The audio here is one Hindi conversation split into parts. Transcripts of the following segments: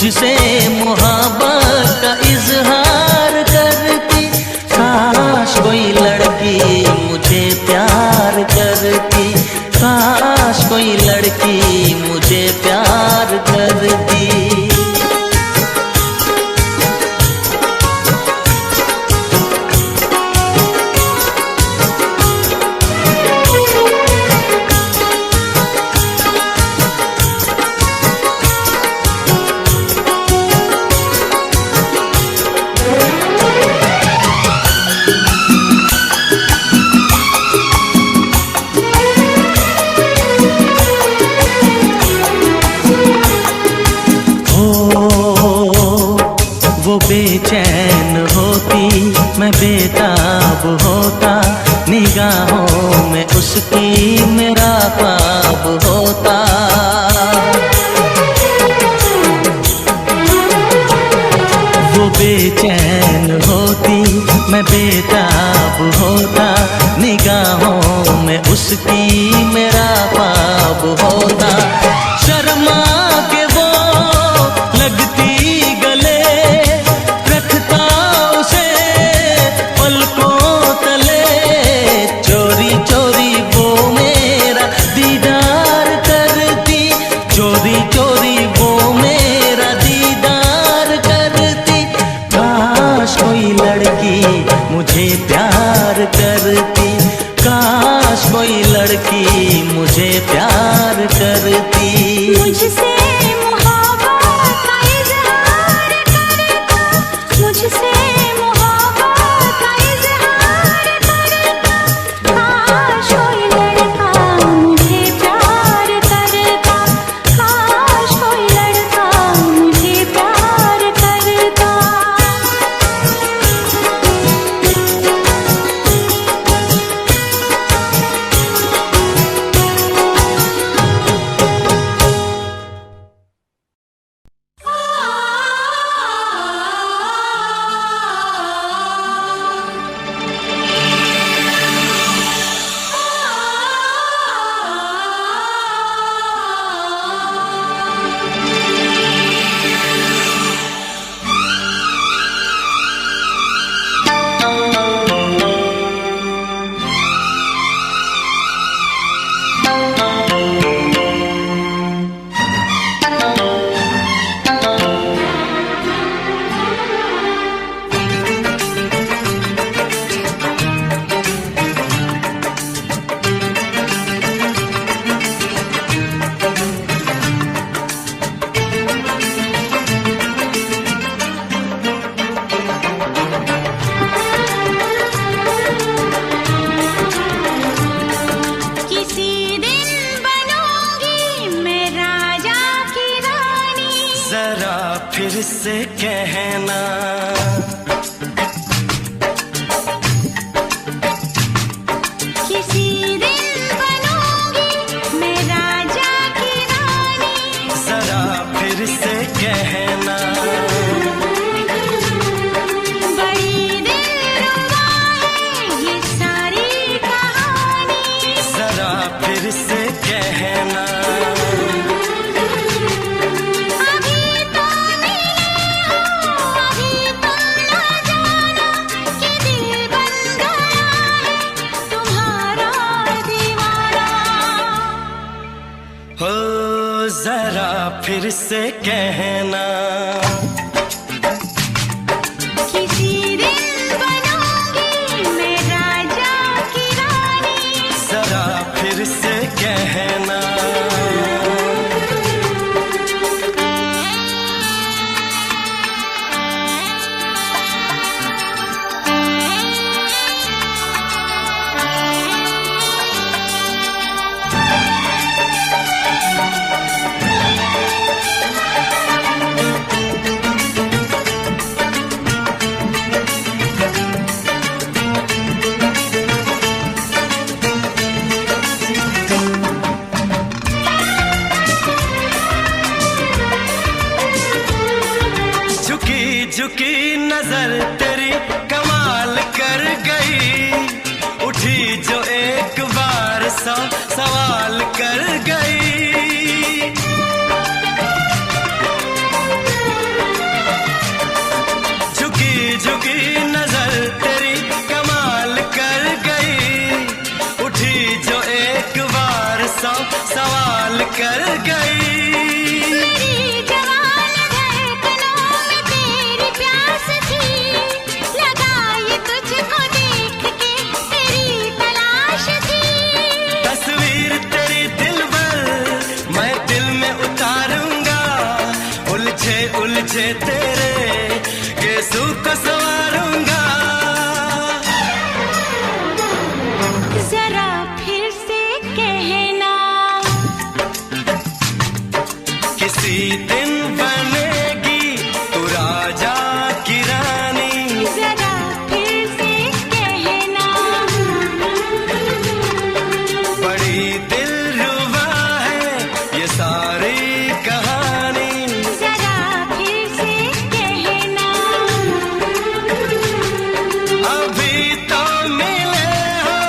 मुझसे मोहब्बत का इजहार करती। काश कोई लड़की मुझे प्यार करती, काश कोई लड़की मुझे प्यार करती। वो बेचैन होती, मैं बेताब होता, निगाहों में उसकी मेरा ख्वाब होता। वो बेचैन होती, मैं बेताब होता, निगाहों में उसकी मेरा ख्वाब होता। शर्मा के वो लगती गले, रखता उसे पलकों तले, चोरी चोरी वो मेरा दीदार करती, चोरी चोरी वो मेरा दीदार करती। काश कोई लड़की मुझे प्यार करती, काश कोई लड़की मुझे प्यार करती। मुझसे मोहब्बत का इजहार करता, मुझसे मोहब्बत का इजहार करता। काश कोई लड़का मुझे प्यार करता, काश कोई लड़का मुझे प्यार करता। फिर से कहना, किसी दिन बनूंगी मैं राजा की रानी। जरा फिर से कहना, बड़ी दिलरुबा है ये सारी कहानी। जरा फिर से कहना, जरा फिर से कहना, किसी दिन बनूंगी मैं राजा की रानी। जरा फिर से कहना, झुकी नजर तेरी कमाल कर गई, उठी जो एक बार सौ सवाल कर गई। से तेरे गेसू को संवारूंगा। जरा फिर से कहना, किसी दिन बनेगी तू राजा की रानी। जरा फिर से कहना, बड़ी दिलरुबा है ये सारी कहानी। जरा फिर से कहना, अभी तो मिले हो,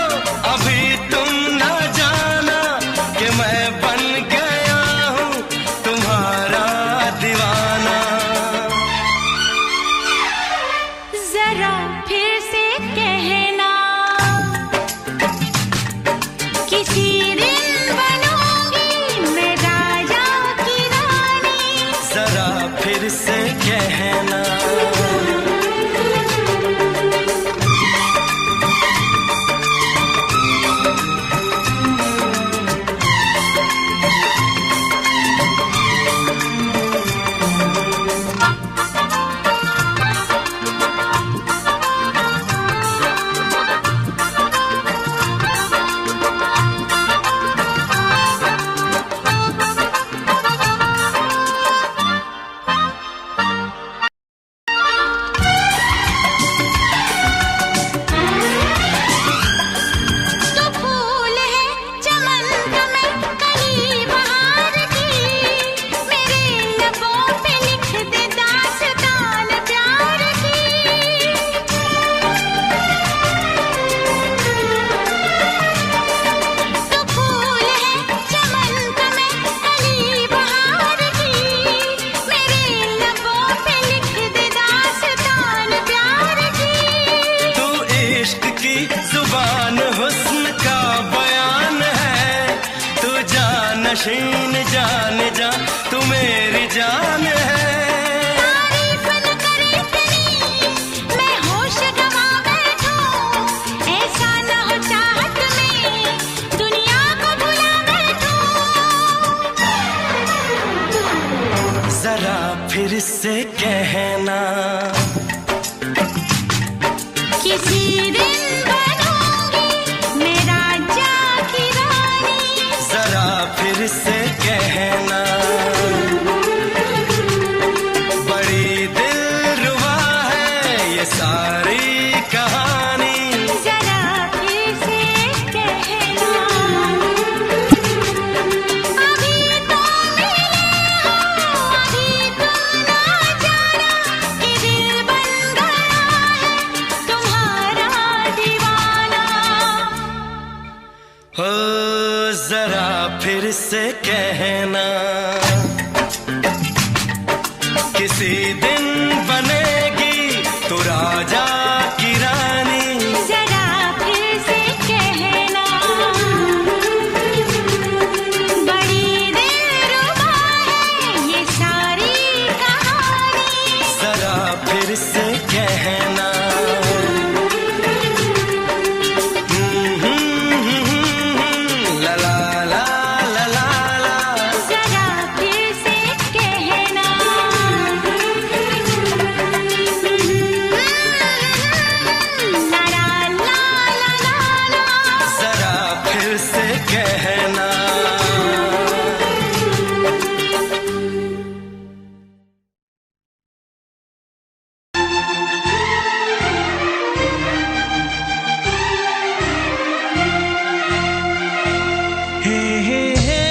अभी तुम न जाना कि मैं बन गया हूँ तुम्हारा दीवाना। जरा फिर से कहना, किसी दिन बनूंगी मैं राजा की रानी। जरा फिर से कहना, तो फूल है चमन का मैं कली बहार की, मेरे लबों पे लिख दे दास्तान प्यार की। तो फूल है चमन का मैं कली बहार की, मेरे लबों पे लिख दे दास्तान प्यार की। तू इश्क की जुबान हुस्न का बयान है। तू जानशीन जान जा, तू मेरी जान है। तारीफ न करे इतनी, मैं होश गंवा बैठूं। ऐसा न हो चाहत में दुनिया को भुला बैठूं। जरा फिर से कहना, किसी दिन बनूंगी मैं राजा की रानी। जरा फिर से कहना, बड़ी दिलरुबा है ये सारी कहानी। जरा फिर से कहना, अभी तो मिले हो, अभी तुम ना जाना कि दिल बन गया है तुम्हारा दीवाना। हो जरा फिर से कहना, किसी दिन बनेगी तू राजा की रानी। जरा फिर से कहना, बड़ी दिलरुबा है ये सारी कहानी। जरा फिर से कहना, ला ला ला ला ला ला। जरा फिर से कहना, ला ला ला ला ला ला। जरा फिर से कहना, हे हे हे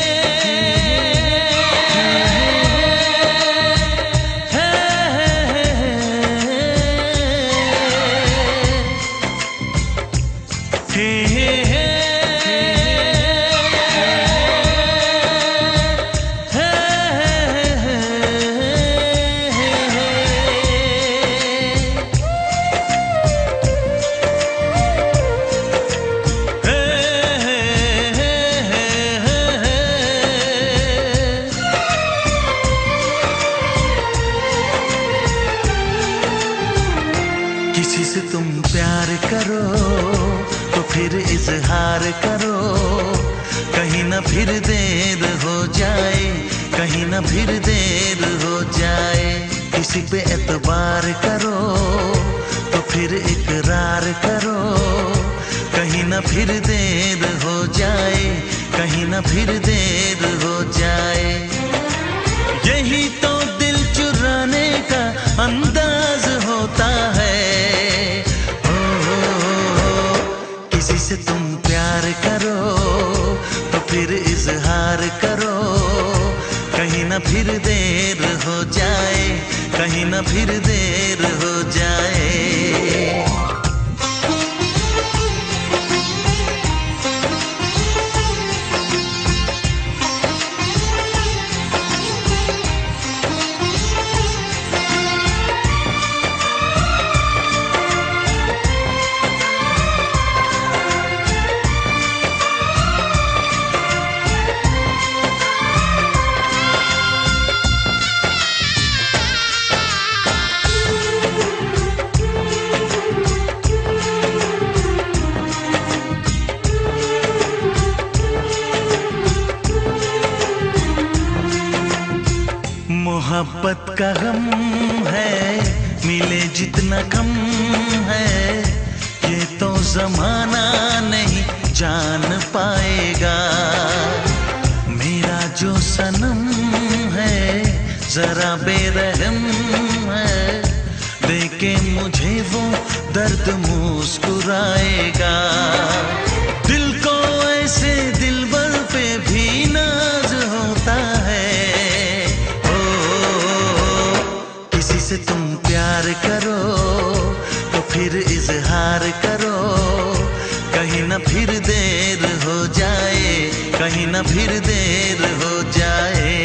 किसी से तुम प्यार करो तो फिर इजहार करो, कहीं ना फिर देर हो जाए, कहीं ना फिर देर हो जाए। किसी पे एतबार करो तो फिर इकरार करो, कहीं ना फिर देर हो जाए, कहीं ना फिर देर हो जाए। यही तो दिल चुराने का अंदाज होता है। किसी से तुम प्यार करो तो फिर इजहार करो, कहीं ना फिर देर हो जाए, कहीं ना फिर देर हो जाए। मोहब्बत का गम है, मिले जितना कम है, ये तो जमाना नहीं जान पाएगा। मेरा जो सनम है जरा बेरहम है, देखे मुझे वो दर्द मुस्कुराएगा। दिल को ऐसे दिलबर पे भी नाज होता है। से तुम प्यार करो तो फिर इजहार करो, कहीं ना फिर देर हो जाए, कहीं ना फिर देर हो जाए।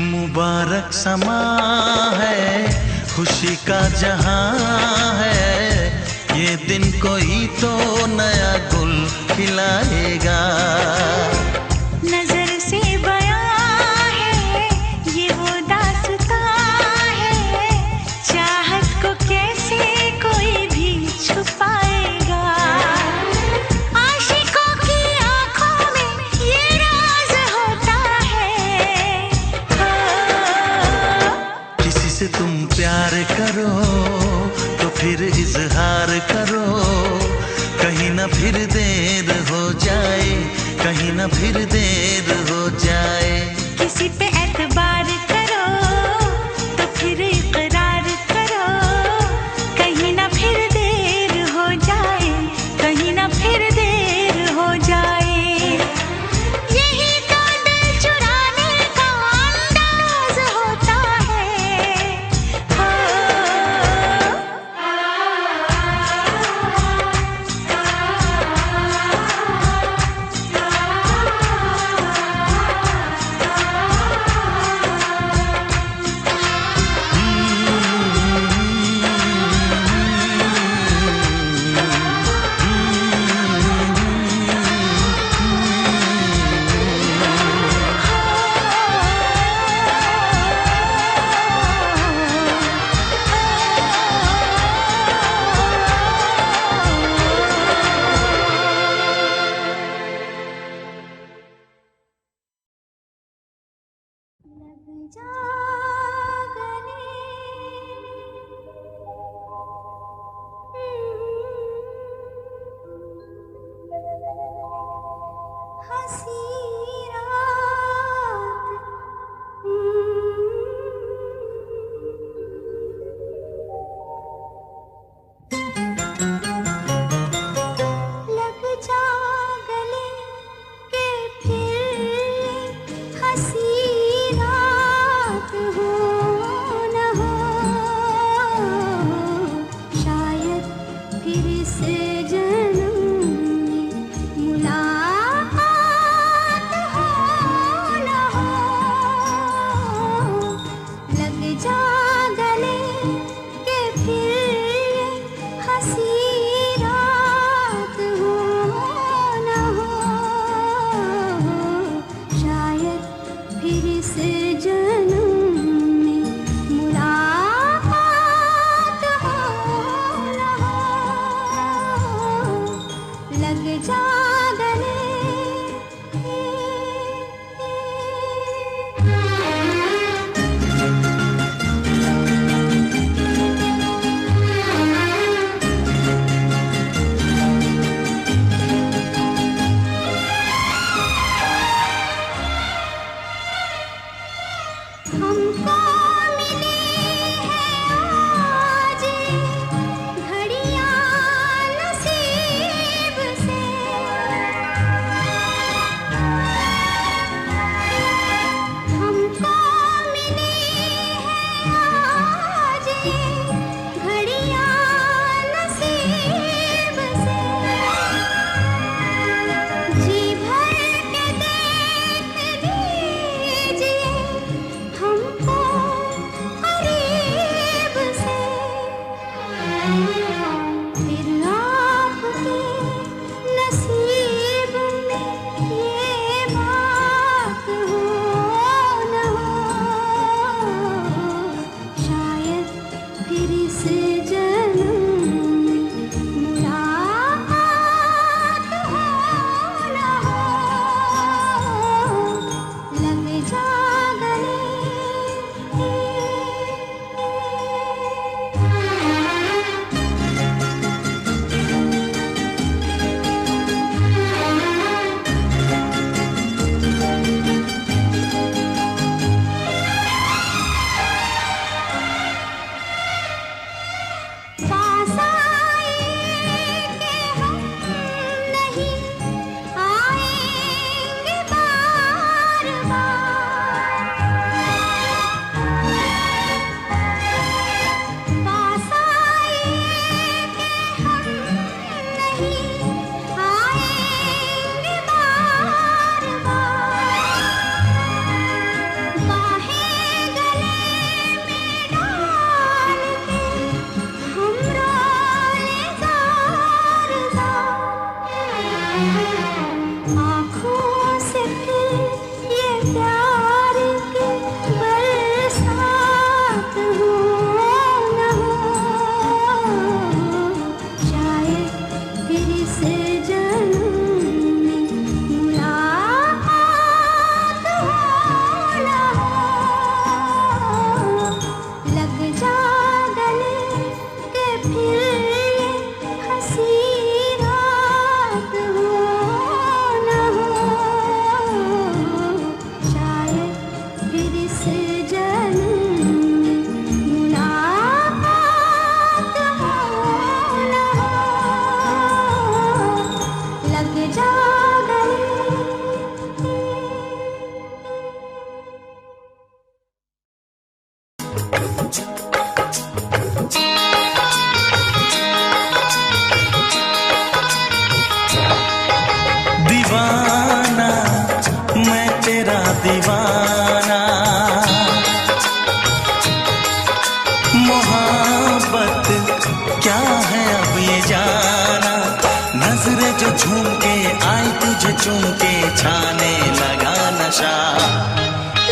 मुबारक समा है, खुशी का जहां है, ये दिन कोई तो नया गुल खिलाएगा। नजर से बयां है ये वो दास्तां है, चाहत को कैसे कोई भी छुपाएगा। आशिकों की आंखों में ये राज होता है। किसी से तुम प्यार करो तो फिर इजहार करो, कहीं ना फिर देर हो जाए, कहीं ना फिर देर हो जाए। किसी पे एतबार करो तो फिर इकरार करो, कहीं ना फिर देर हो जाए, कहीं ना फिर देर हो जाए। यही तो दिल चुराने का अंदाज होता है। लग जा गले। हमको मिली है आज घड़ियां नसीब से, हमको मिली है आज घड़ियां नसीब से। जी भर के देख लीजिए हमको करीब से, फिर आपके नसीब में ये बात हो न हो, शायद फिर इस जन्म में मुलाकात हो न हो, लग जा गले। पास आए कि हम नहीं आएंगे बार बार, पास आए कि हम नहीं आएंगे बार बार, बाहें गले में डाल के हम रोए ज़ार ज़ार, आँखों से फिर ये प्यार की बरसात हो न हो, शायद फिर इस जन्म में मुलाकात हो न हो, लग जा गले के फिर ये हंसी रात हो न हो, शायद फिर इस जन्म में मुलाकात हो न हो, लग जा गले। दीवाना मैं तेरा दीवाना, मोहब्बत क्या है अब ये जाना, नजरें जो झूम के आई तुझे चूम के छाने लगा नशा।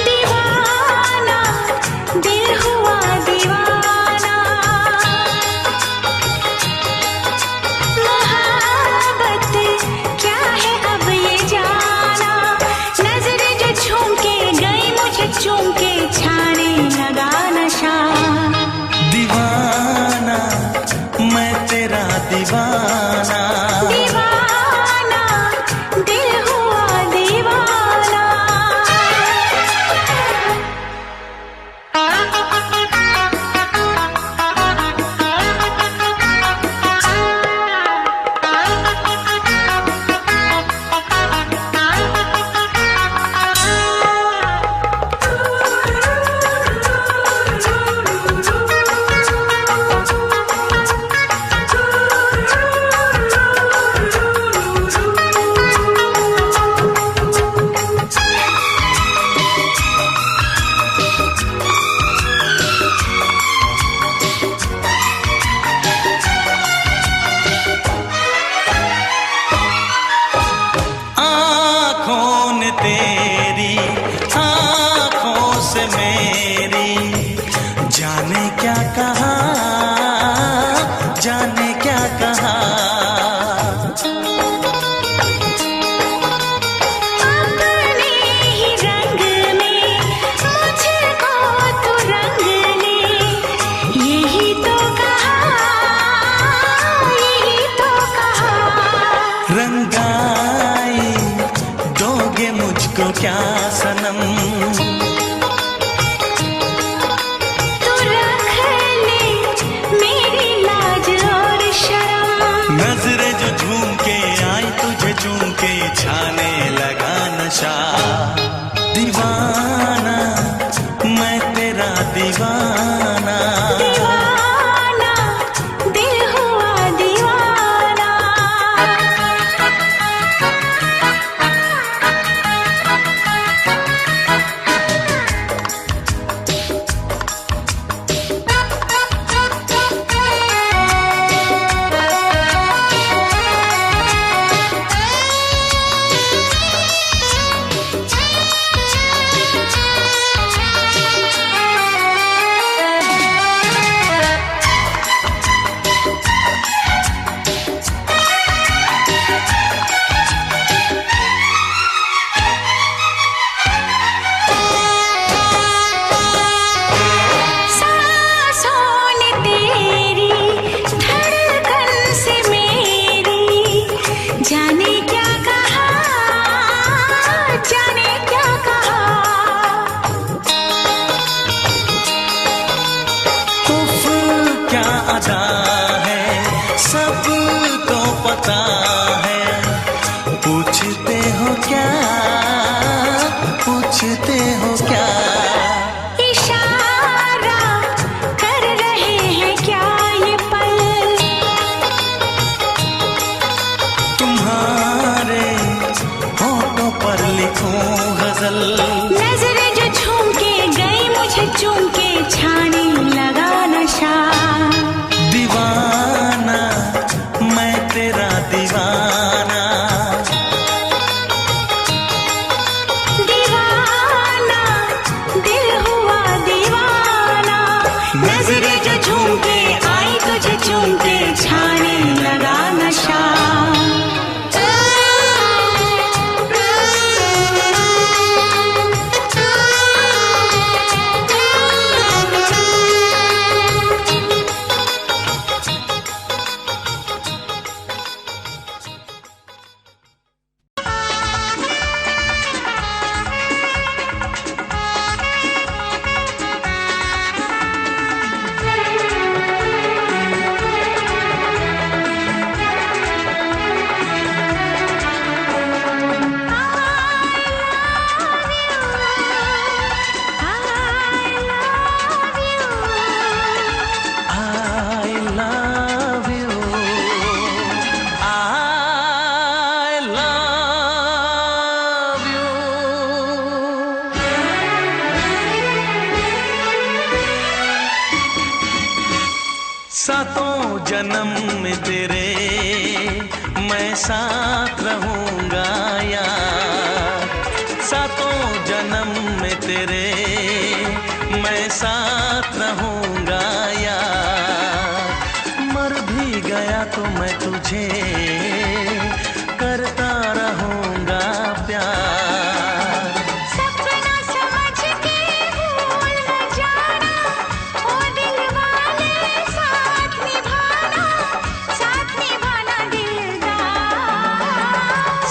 दीवाना दिल हुआ दीवाना, मोहब्बत क्या है अब ये जाना, नजरें जो झूम के गई मुझे चूम के छाने लगा नशा। दीवाना मैं तेरा दीवाना, दीवाना दिल हुआ दीवाना। जाने क्या कहा जुदाई दोगे मुझको क्या सनम? तू रख ले मेरी लाज और शर्म। नजरें जो झूम के आई तुझे चूम के छाने लगा नशा। दीवाना मैं तेरा दीवाना, दीवाना दिल हुआ दीवाना। जाने क्या कहा, जाने क्या कहा। उफ क्या अदा है सबको पता है। पूछते हो क्या, पूछते हो क्या? इशारा कर रहे हैं क्या ये पल? तुम्हारे होठों पर लिखूं गजल। नजरें जो झूम के गई मुझे चूम के छाने लगा नशा। दीवाना मैं तेरा दीवाना, दीवाना दिल हुआ दीवाना। नजरें जो झूम के आई तुझे चूम के छाने लगा नशा। सातों जन्म में तेरे मैं साथ रहूंगा यार। सातों जन्म में तेरे मैं साथ रहूंगा यार। मर भी गया तो मैं तुझे करता रहूंगा प्यार। सपना समझ के भूल न जाना, ओ दिल वाले साथ निभाना दिलदार।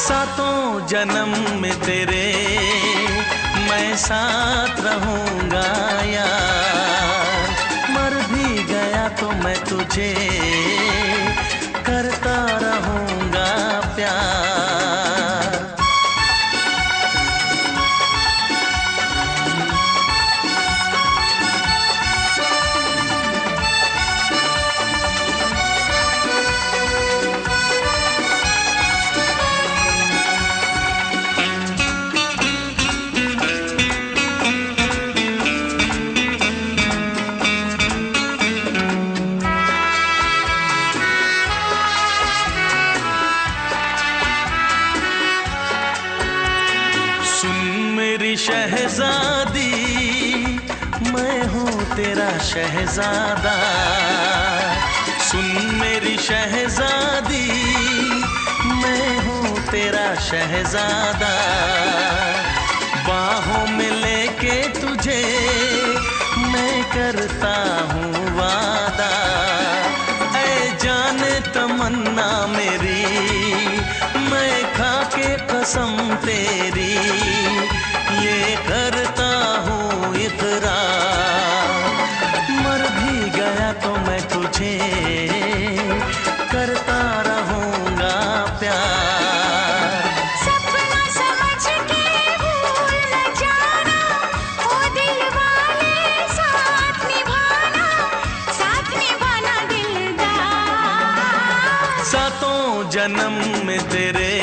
सातों जन्म में तेरे मैं साथ रहूंगा यार। मर भी गया तो मैं तुझे करता रहूंगा प्यार। शहजादी मैं हूँ तेरा शहजादा। सुन मेरी शहजादी मैं हूँ तेरा शहजादा। बाहों में लेके तुझे मैं करता हूँ वादा। ऐ जाने तमन्ना मेरी मैं कसम तेरी ये करता हूँ इकरार। मर भी गया तो मैं तुझे करता रहूँगा प्यार। सपना समझ के भूल न जाना, ओ दिल वाले साथ निभाना दिलदार। सातों जन्म में तेरे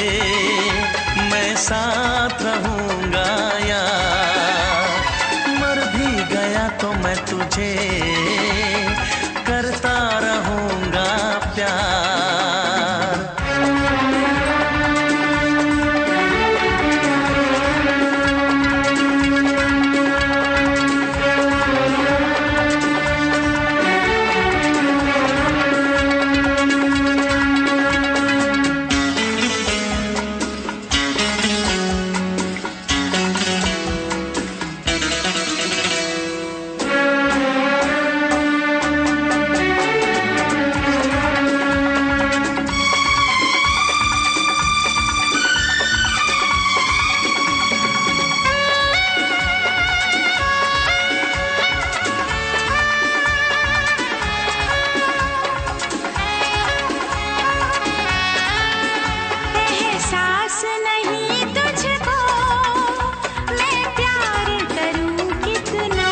मैं साथ रहूँगा यार। मर भी गया तो मैं तुझे करता रहूँगा प्यार। एहसास नहीं तुझको मैं प्यार करूं कितना,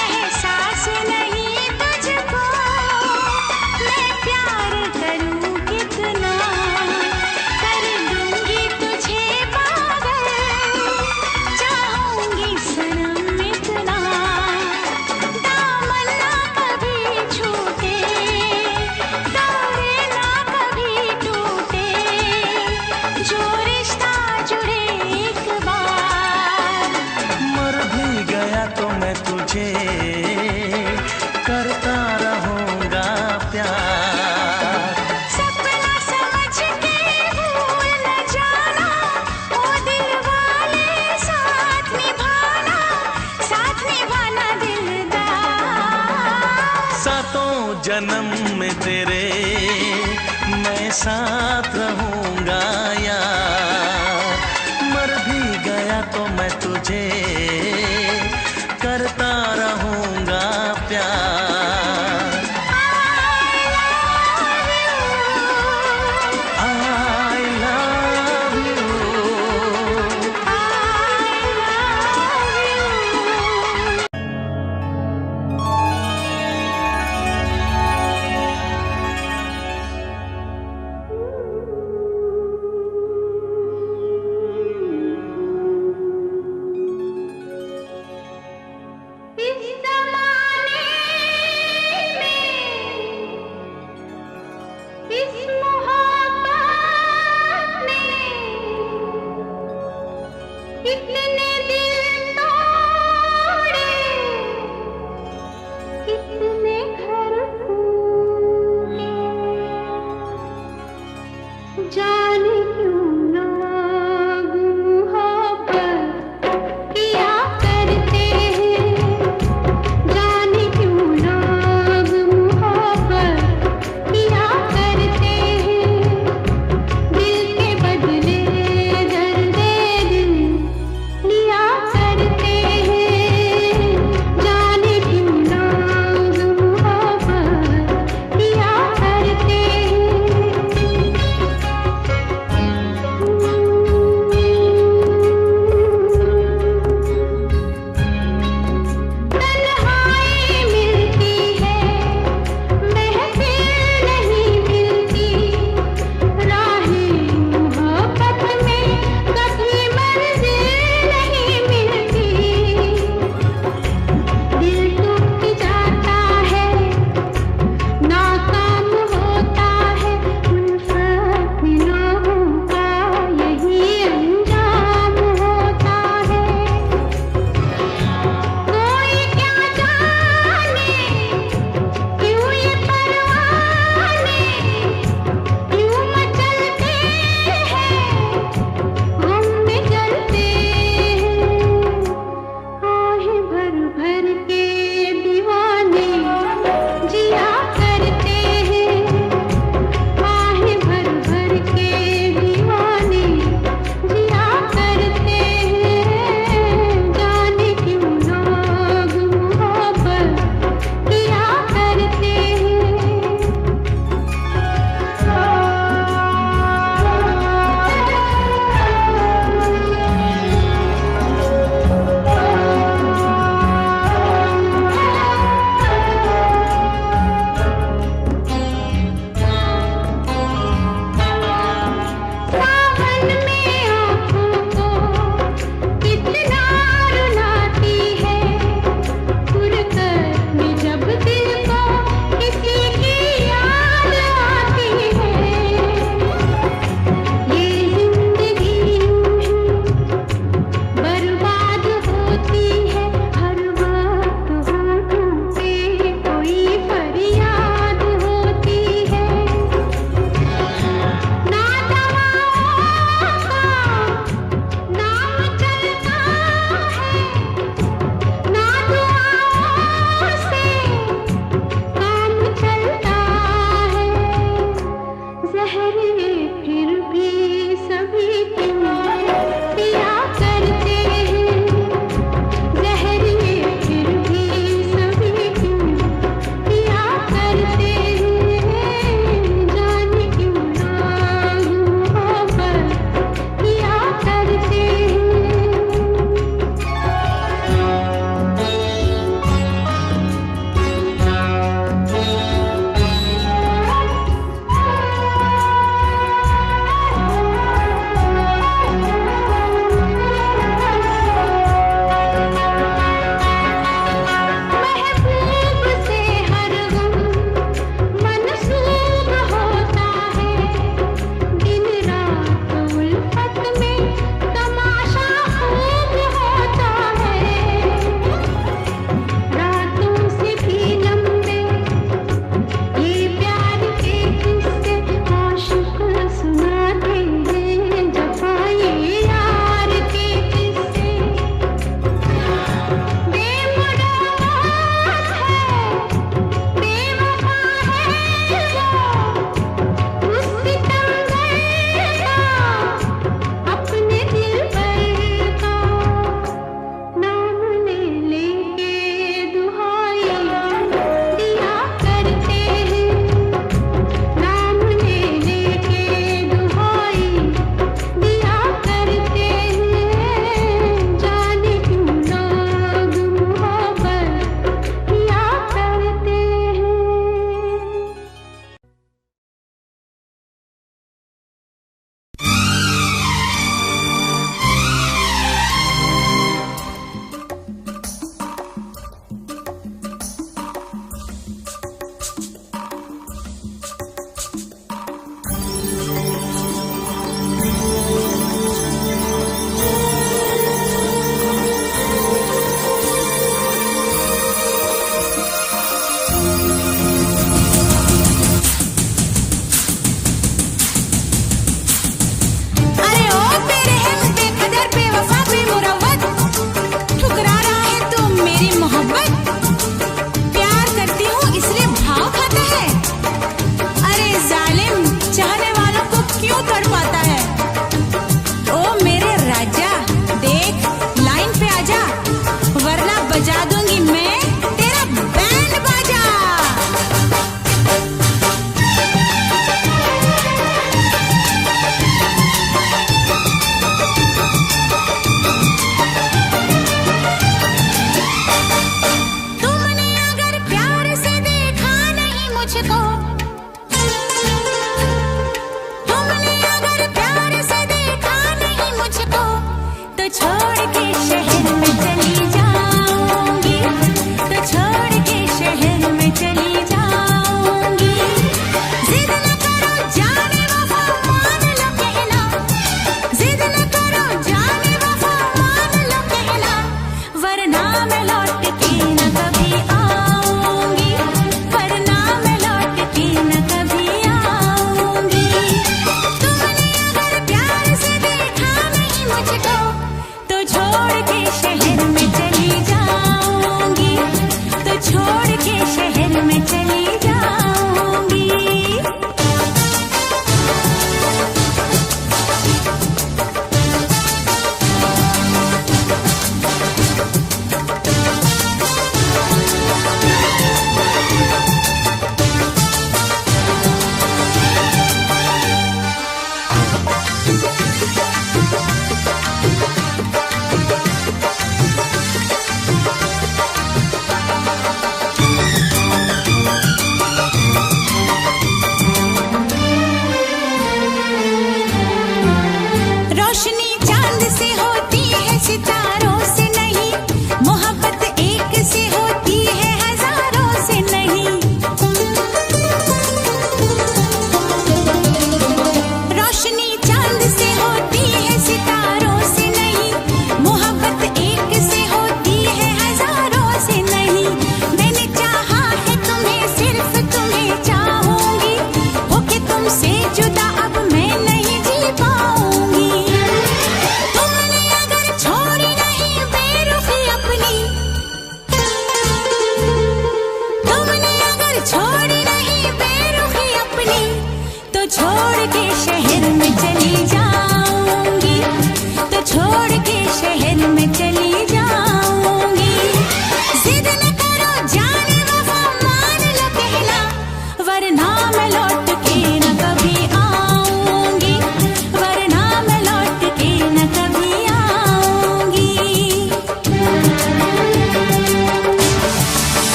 एहसास नहीं तुझको मैं प्यार करूं कितना। कर दूंगी तुझे पागल, चाहूंगी सनम इतना। दामन ना कभी छूटे, तारे ना कभी टूटे, जो रिश्ता जुड़े एक बार। मर भी गया तो मैं तुझे करता रहूँगा प्यार। सपना समझ के भूल न जाना, ओ दिल वाले साथ निभाना दिलदार। सातों जन्म में तेरे मैं साथ रहूँगा यार। मर भी गया तो मैं तुझे करता रहूँगा प्यार। I love you।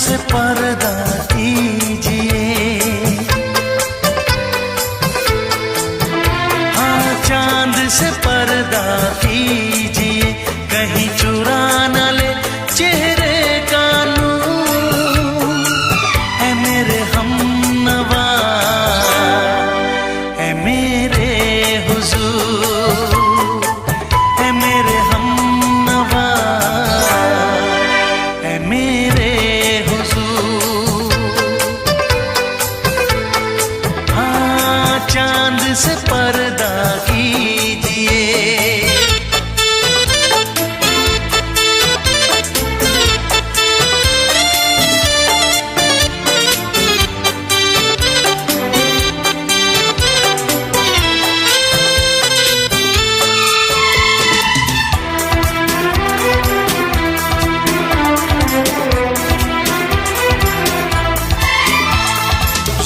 से पर्दा कीजिए, हाँ चांद से पर्दा कीजिए, कहीं चुरा न ले चेहरे का नूर। ऐ मेरे हमनवा, ऐ मेरे हुजूर, ऐ मेरे हमनवा, ऐ मेरे हुजूर। हाँ चांद से पर्दा कीजिए।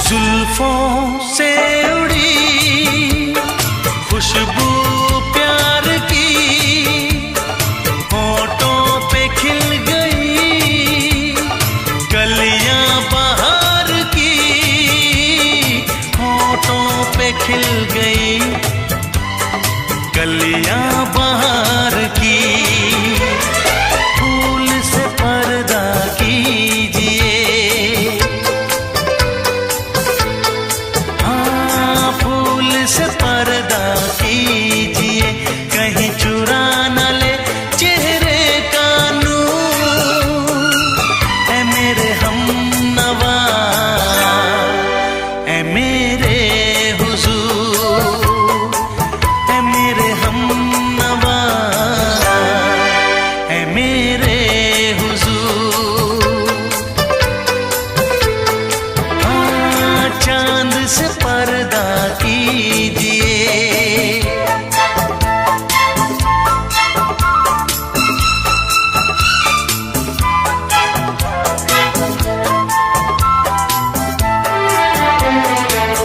जुल्फों से उड़ी खुशबू प्यार की, होठों पे खिल गई कलियां बहार की, होठों पे खिल गई कलियां बहार की। फूल से पर्दा कीजिए, से पर्दा कीजिए, कहीं चुरा न ले चेहरे का नूर। ऐ मेरे हमनवा, ऐ मेरे हुजूर, ऐ मेरे हमनवा, ऐ मेरे हुजूर। हाँ चांद से पर्दा कीजिए।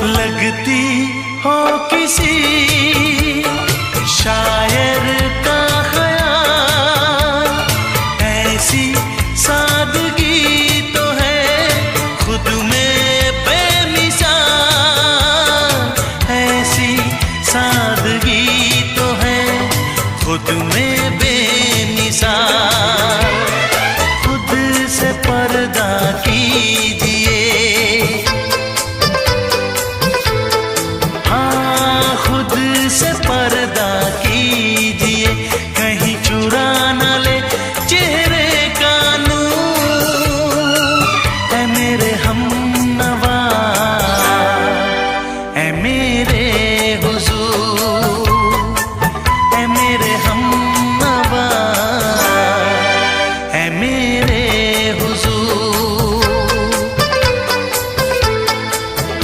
लगती हो किसी शायर का ख्याल, ऐसी सादगी तो है खुद में बेमिसाल, ऐसी सादगी तो है खुद में बेमिसाल। खुद से पर्दा कीजिए, हाँ खुद से पर्दा कीजिए, कहीं चुरा न ले चेहरे का नूर। ऐ मेरे हमनवा, ऐ मेरे हुजूर, ऐ मेरे हमनवा, ऐ मेरे हुजूर।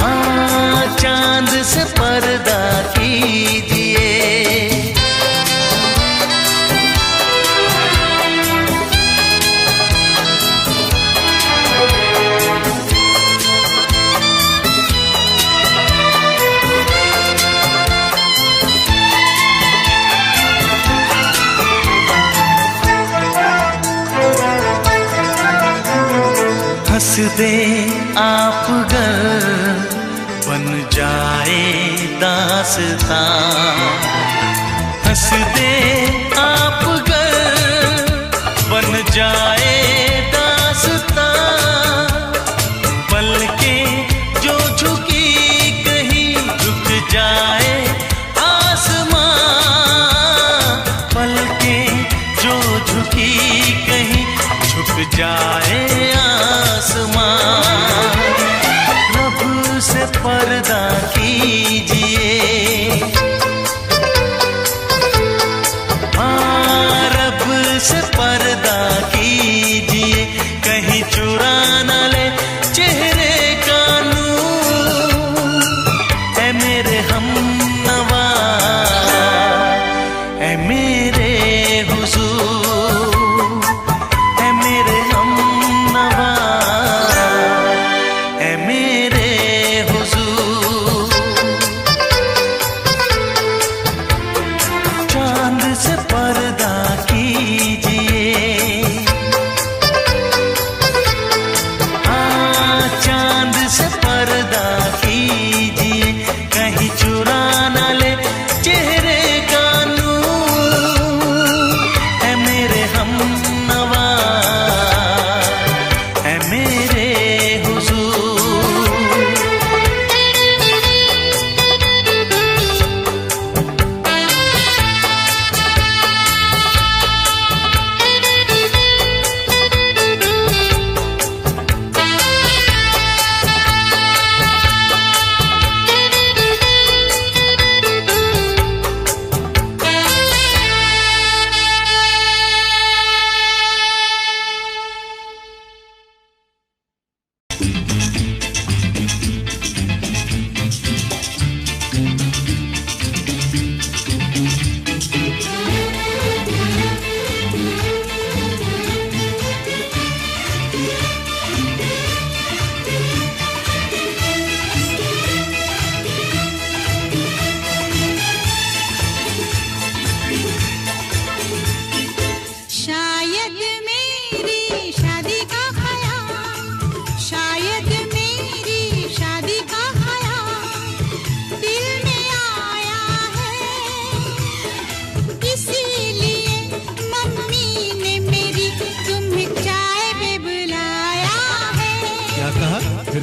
हाँ चांद से पर्दा कीजिए। हंस दे आप गर बन जाए दास्तां, हंस दे आप गर बन जाए दास्तां। पलकें जो झुकी कहीं झुक जाए आसमां, पलकें जो झुकी कहीं झुक जाए आसमां। रब से पर्दा कीजिए, हाँ रब से पर्दा कीजिए, कहीं चुरा न ले चेहरे का नूर। ऐ मेरे हमनवा, ऐ मेरे हुजूर, ऐ मेरे हम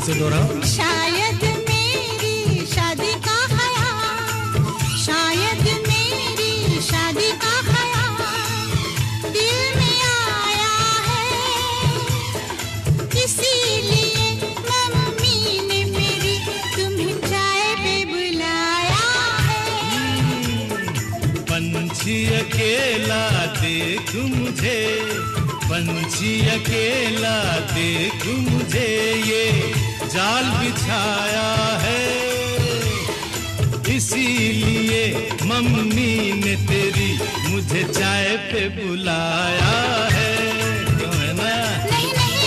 से दोहराओ। शायद मेरी शादी का ख्याल, शायद मेरी शादी का ख्याल दिल में आया है, इसीलिए मम्मी ने मेरी तुम्हें चाय पे बुलाया है। पंछी अकेला देख मुझे, पंछी अकेला देख मुझे, ये जाल बिछाया है, इसीलिए मम्मी ने तेरी मुझे चाय पे बुलाया है। क्यों है ना? नहीं नहीं,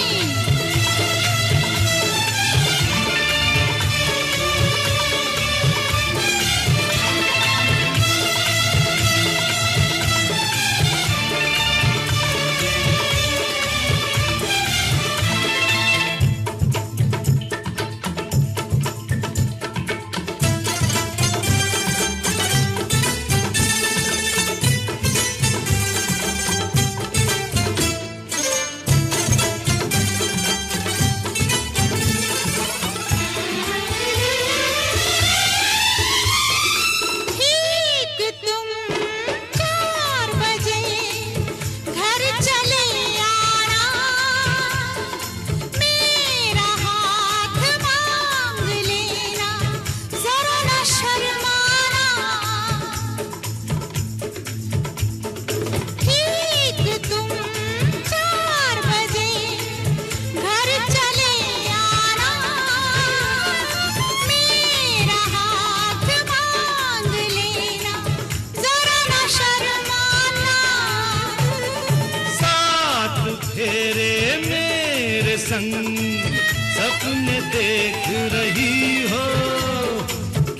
सपने देख रही हो,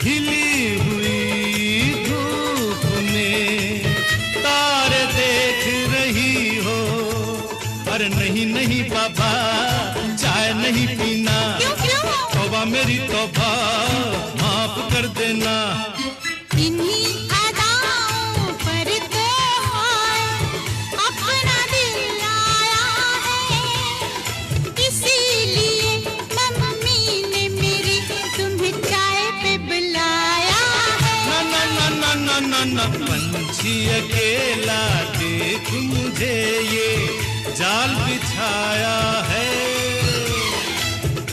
खिली हुई धूप में तारे देख रही हो। अरे नहीं नहीं बाबा, चाय नहीं पीना। क्यों क्यों? तौबा मेरी तौबा, माफ कर देना। इन्हीं अदाओं पर तो अपना दिल आया है, इसीलिए मम्मी ने मेरी तुम्हें चाय पे बुलाया है। ना ना ना ना ना ना, पंछी अकेला देख मुझे, ये जाल बिछाया है,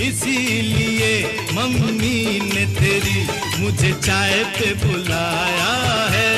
इसीलिए मम्मी ने तेरी मुझे चाय पे बुलाया है।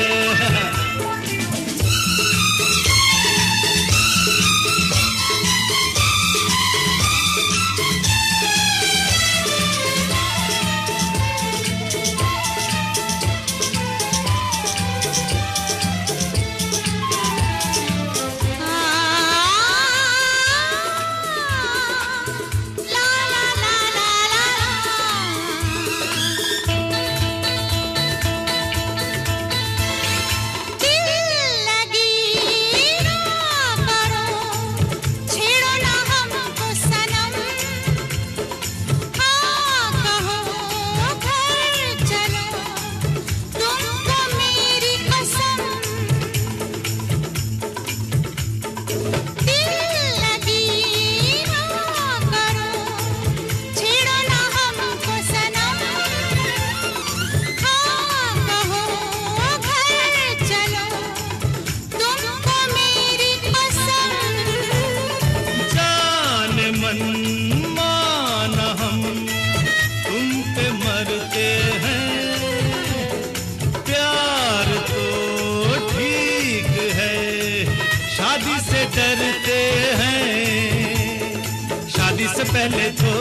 डरते हैं, शादी से पहले तो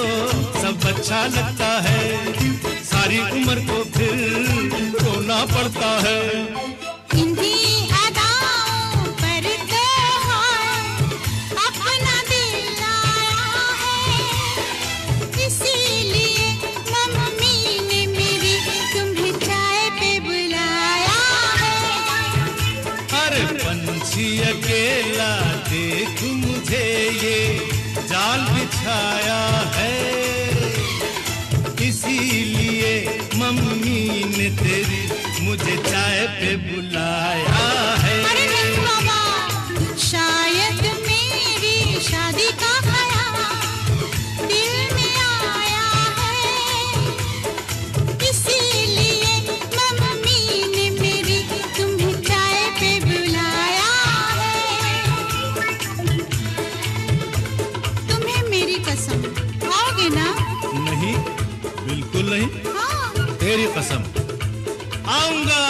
सब अच्छा लगता है, सारी उम्र को फिर रोना पड़ता है। इन्हीं अदाओं पर तो अपना दिल आया है, इसीलिए मम्मी ने मेरी तुम्हें चाय पे बुलाया है। अरे पंछी अकेला देख मुझे, ये जाल बिछाया है, इसीलिए मम्मी ने तेरी मुझे चाय पे बुलाया है। अरे नहीं बाबा, शायद मेरी शादी का ख्याल दिल में आया नहीं? हाँ। तेरी कसम आऊंगा।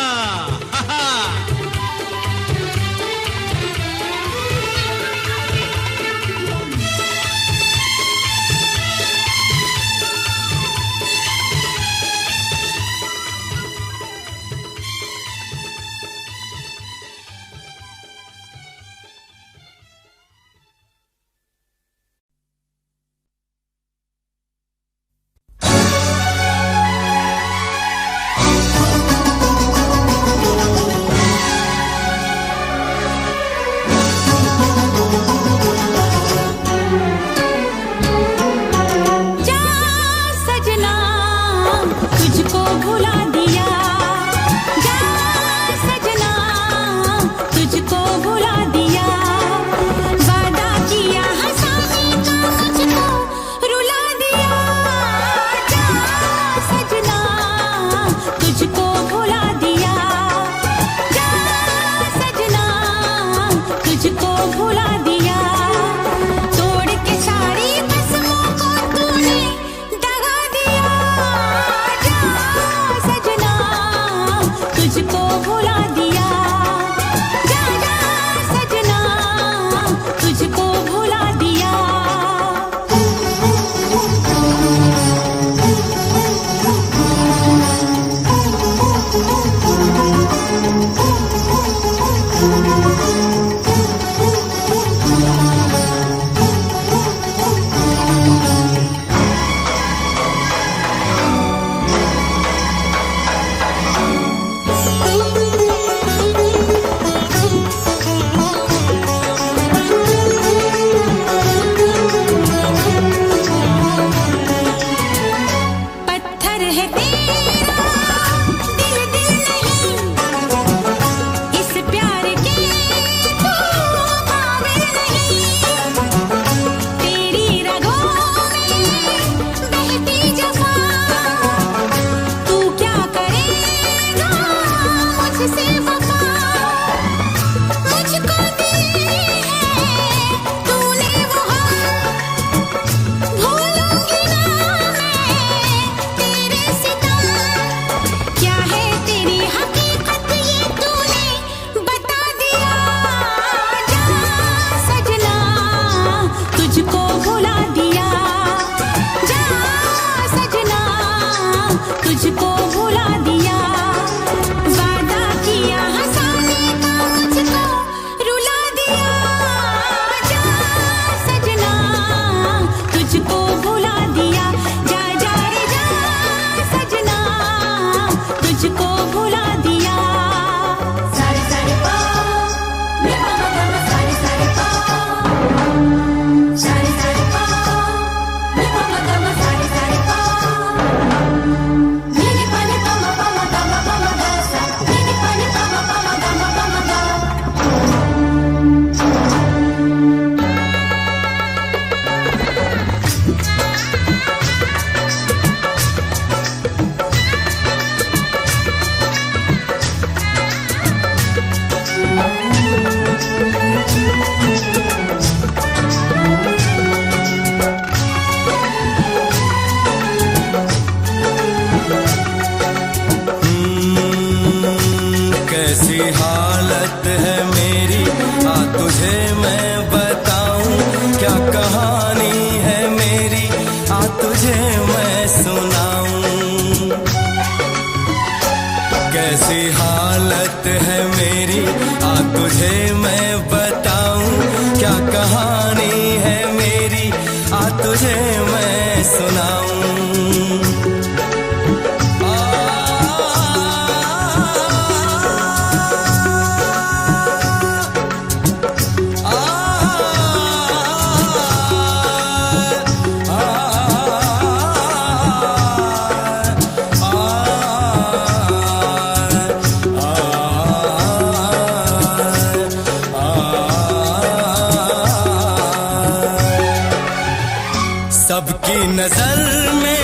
सबकी नजर में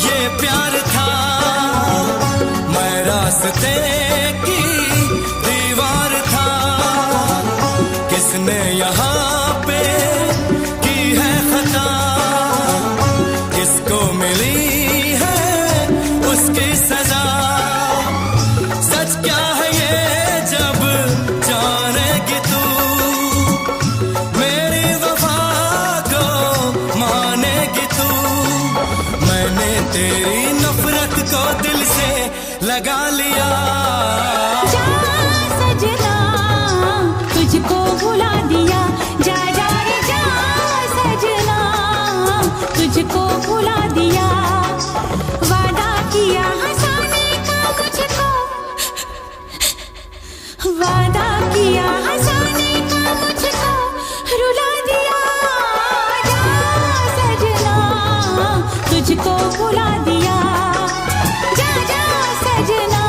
ये प्यार था, मैं रास्ते की दीवार था। किसने यहाँ पे की है खता, किसको मिली है लगा लिया। जा सजना तुझको भुला दिया, जा जा रे जा सजना तुझको भुला दिया। वादा किया हंसाने का मुझको, वादा किया हंसाने का मुझको रुला दिया। जा सजना तुझको भुला दिया, जा जा सजना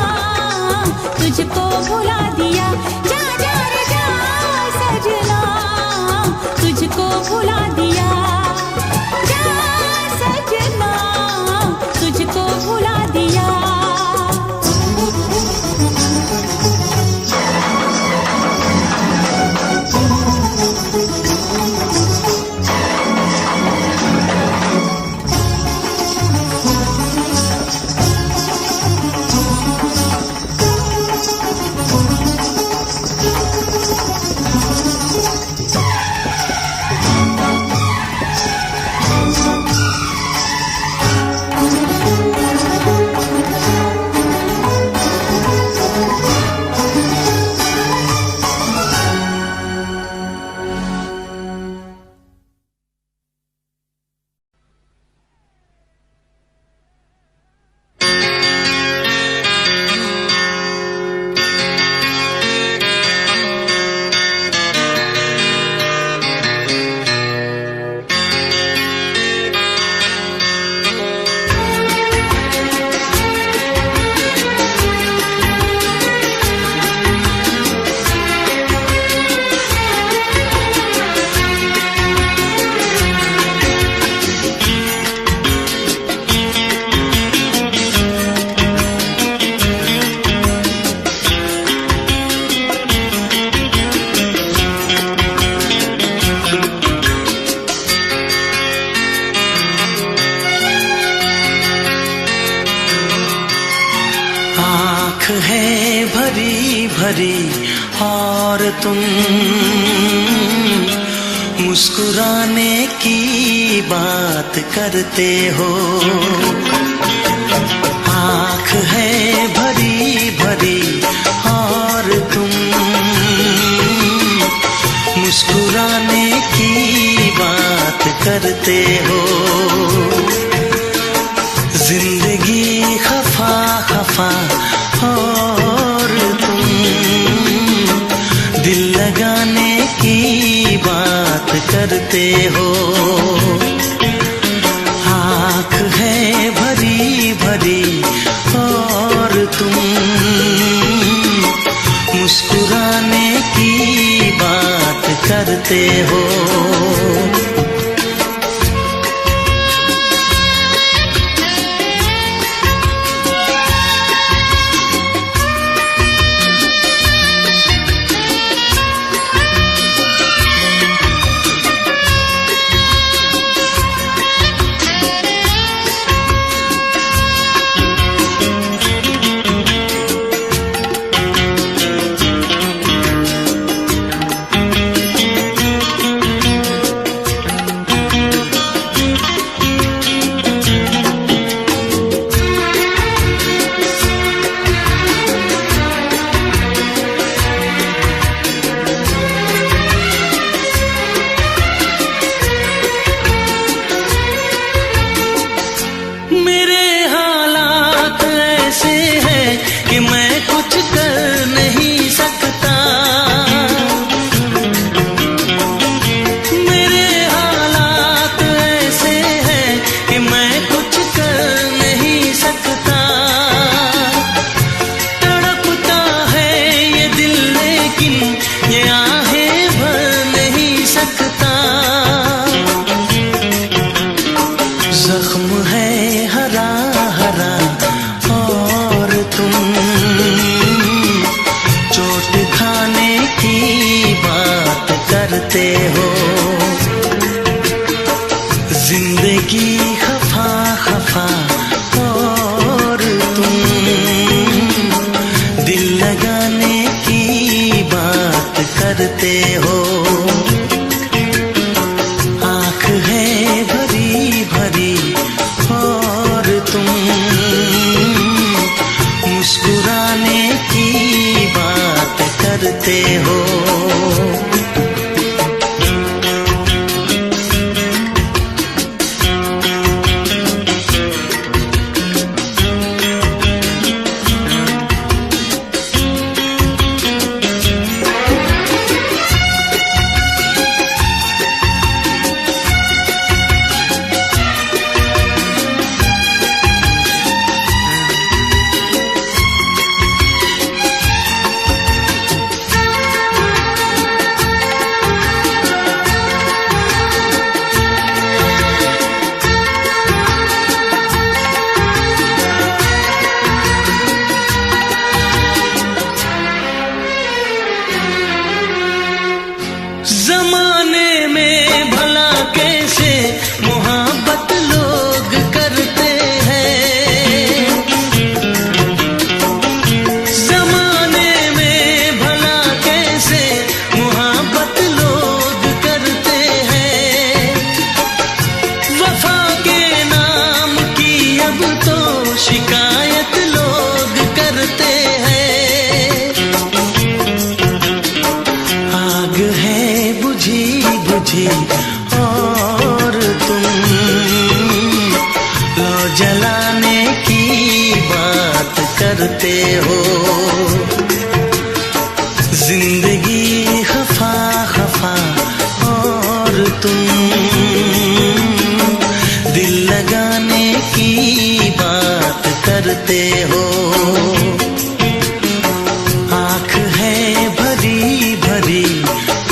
तुझको भुला दिया। जा जा रे जा सजना तुझको भुला दिया, जा सजना तुझको भुला दिया। आँख है भरी भरी और तुम मुस्कुराने की बात करते हो। आँख है भरी भरी और तुम मुस्कुराने की बात करते हो। जिंदगी खफा खफा और तुम दिल लगाने की बात करते हो। आँख है भरी भरी और तुम मुस्कुराने की बात करते हो। जमाने में भला कैसे मोहब्बत लोग करते हैं, जमाने में भला कैसे मोहब्बत लोग करते हैं। वफा के नाम की अब तो शिकायत लोग करते हैं। आग है बुझी बुझी और तुम लो जलाने की बात करते हो। जिंदगी खफा खफा और तुम दिल लगाने की बात करते हो। आँख है भरी भरी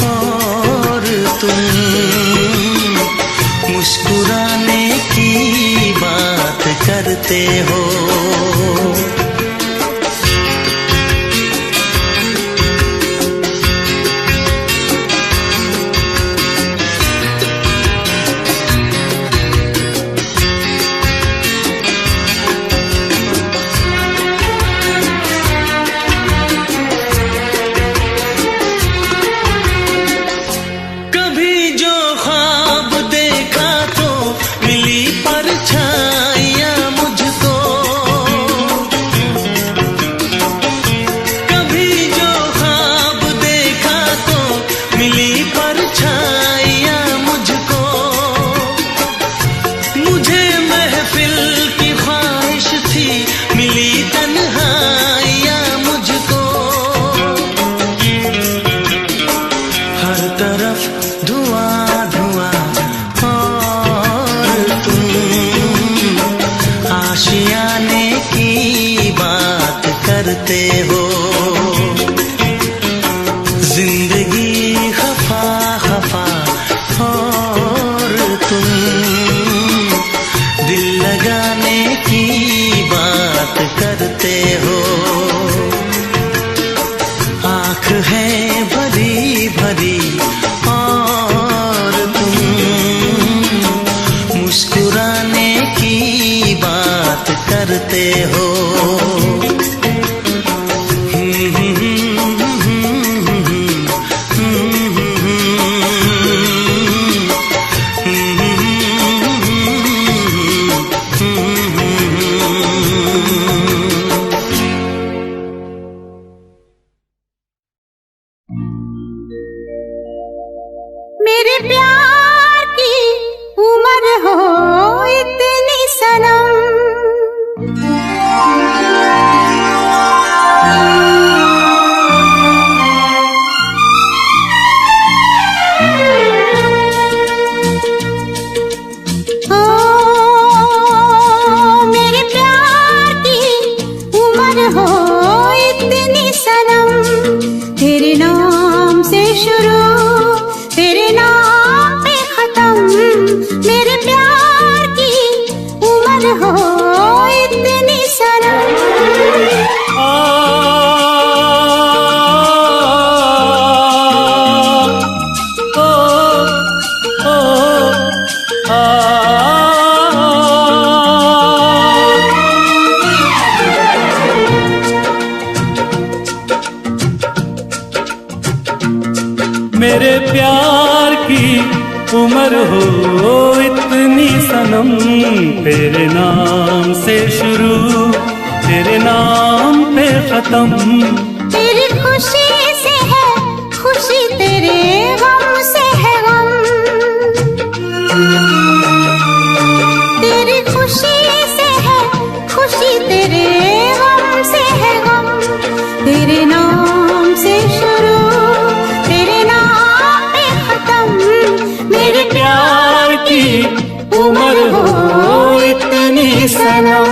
और तुम मुस्कुराने की बात करते हो। कभी जो ख्वाब देखा तो मिली परछाइयाँ मुझको, कभी जो ख्वाब देखा तो मिली परछाइयाँ मुझको। मुझे महफिल की ख्वाहिश थी मिली तन्हाइयाँ मुझको। हर तरफ धुआं धुआं और तुम आशियाने की बात करते हो। जिंदगी खफा खफा और तुम दिल लगाने की बात करते हो। आँख है भरी भरी और तुम मुस्कुराने की बात करते हो। मेरे प्यार की उम्र हो इतनी सनम, ओ मेरे प्यार की उम्र हो इतनी सनम। तेरे नाम से शुरू तेरे नाम पे खत्म, मेरे प्यार की उम्र हो इतनी सनम। मेरे प्यार की उम्र हो इतनी सनम। तेरे नाम से शुरू तेरे नाम पे खत्म। तेरी खुशी से है खुशी, तेरे गम से है गम। तेरी खुशी से है खुशी, तेरे गम से है गम। तेरे नाम से शुरू तेरे नाम पे खत्म, मेरे प्यार की उम्र हो इतनी सनम।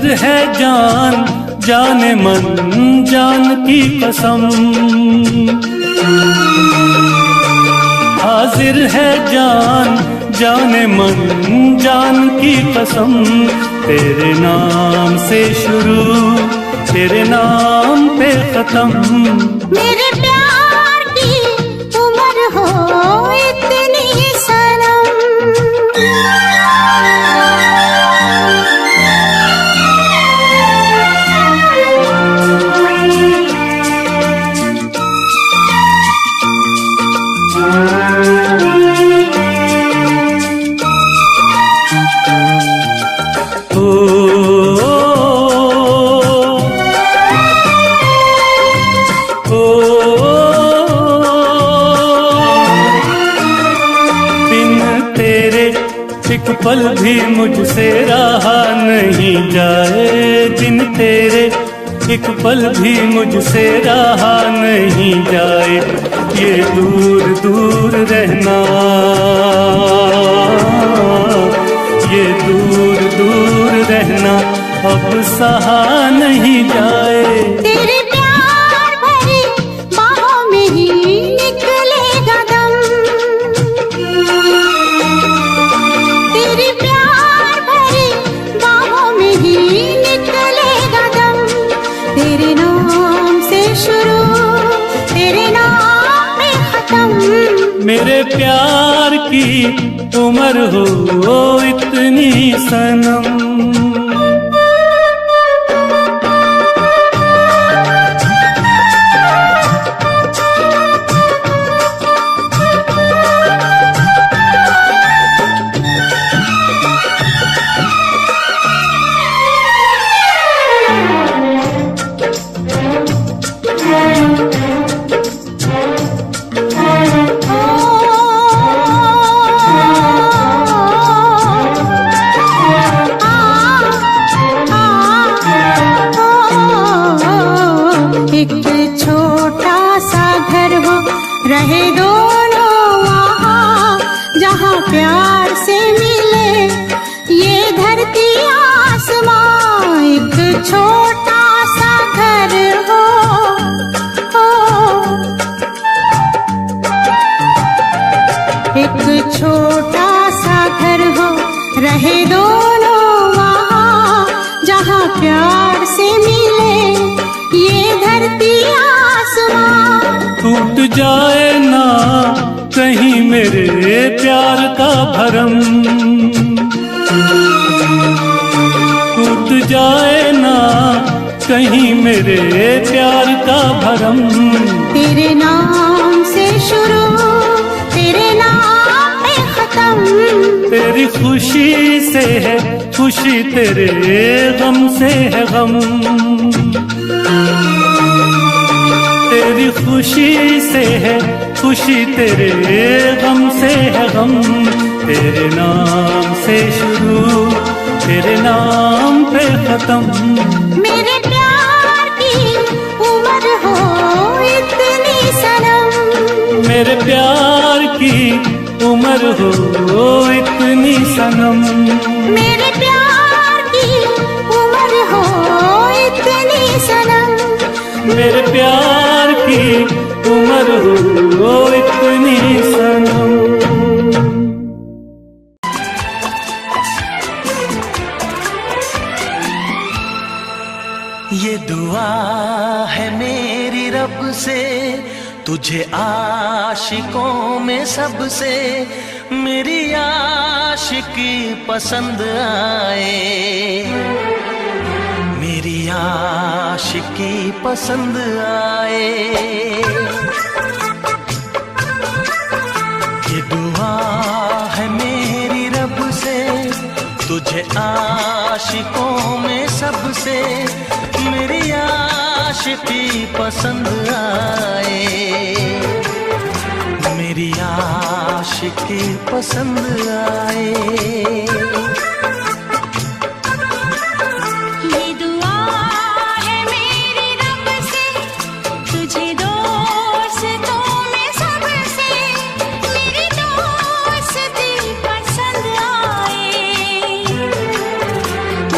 हाजिर है जान जाने मन जान की कसम, हाजिर है जान जाने मन जान की कसम। तेरे नाम से शुरू तेरे नाम पे खत्म। मेरे प्यार की उम्र हो इतनी सनम, एक पल भी मुझसे रहा नहीं जाए, दिन तेरे एक पल भी मुझसे रहा नहीं जाए। ये दूर दूर रहना, ये दूर दूर रहना अब सहा नहीं जाए। तेरे प्यार भरी बाहों में ही निकलेगा दम, तेरे प्यार भरी बाहों में ही निकलेगा दम। तेरे नाम से शुरू तेरे नाम पे खत्म। मेरे प्यार की उम्र हो इतनी सनम। एक छोटा सा घर हो रहे दोनों वहाँ, जहाँ प्यार से मिले ये धरती आसमां। एक छोटा सा घर हो, एक छोटा सा घर हो रहे दोनों वहाँ, जहाँ प्यार से मिले ये धरती आसमां। टूट जाए ना कहीं मेरे प्यार का भरम, टूट जाए ना कहीं मेरे प्यार का भरम। तेरे नाम से शुरू तेरे नाम पे खत्म। तेरी खुशी से है खुशी, तेरे गम से है गम। तेरी खुशी से है खुशी, तेरे गम से है गम। तेरे नाम से शुरू तेरे नाम पे खत्म। मेरे प्यार की उम्र हो इतनी सनम, मेरे प्यार की उम्र हो इतनी सनम। मेरे प्यार की उम्र हो इतनी सनम। मेरे प्यार की उम्र हो इतनी सनम। ये दुआ है मेरी रब से तुझे आशिकों में सबसे, मेरी आशिकी पसंद आए, मेरी आशिकी पसंद आए। ये दुआ है मेरी रब से तुझे आशिकों में सबसे, मेरी आशिकी पसंद आए, मेरी आशिकी पसंद आए। ये दुआ है मेरी रब से तुझे दोस्तों में सबसे, मेरी दोस्ती पसंद आए,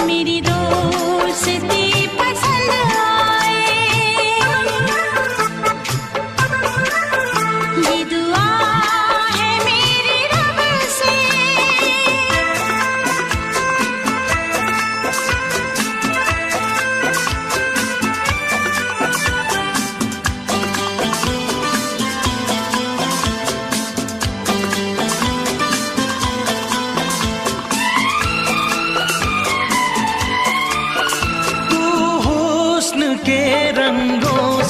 मेरी दोस्ती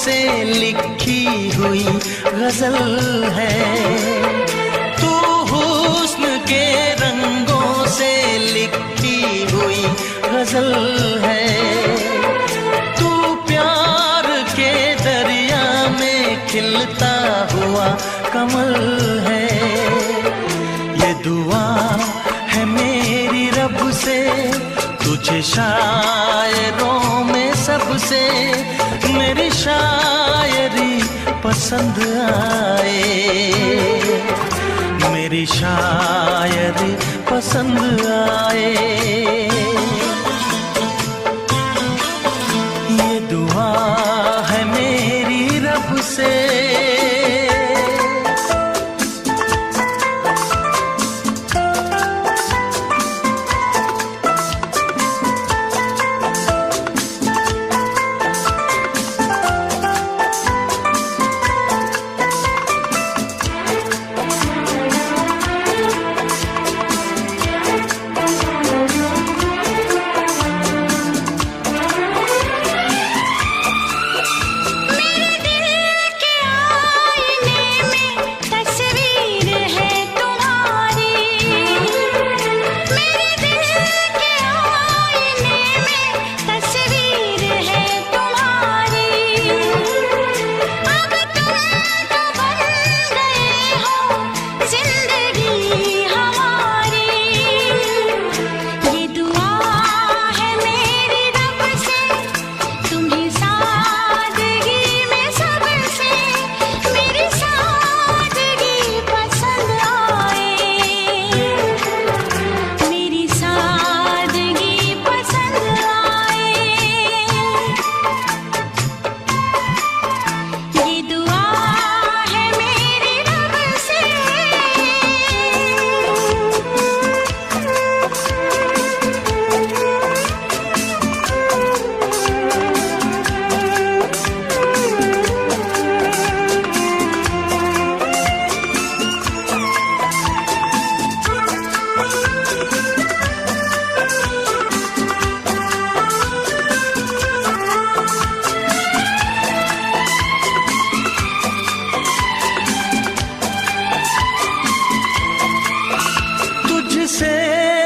से लिखी हुई गजल है। तू हुस्न के रंगों से लिखी हुई गजल है। तू प्यार के दरिया में खिलता हुआ कमल है। ये दुआ है मेरी रब से, तुझे शायरों में सबसे मेरी शायरी पसंद आए, मेरी शायरी पसंद आए। ये दुआ है मेरी रब से।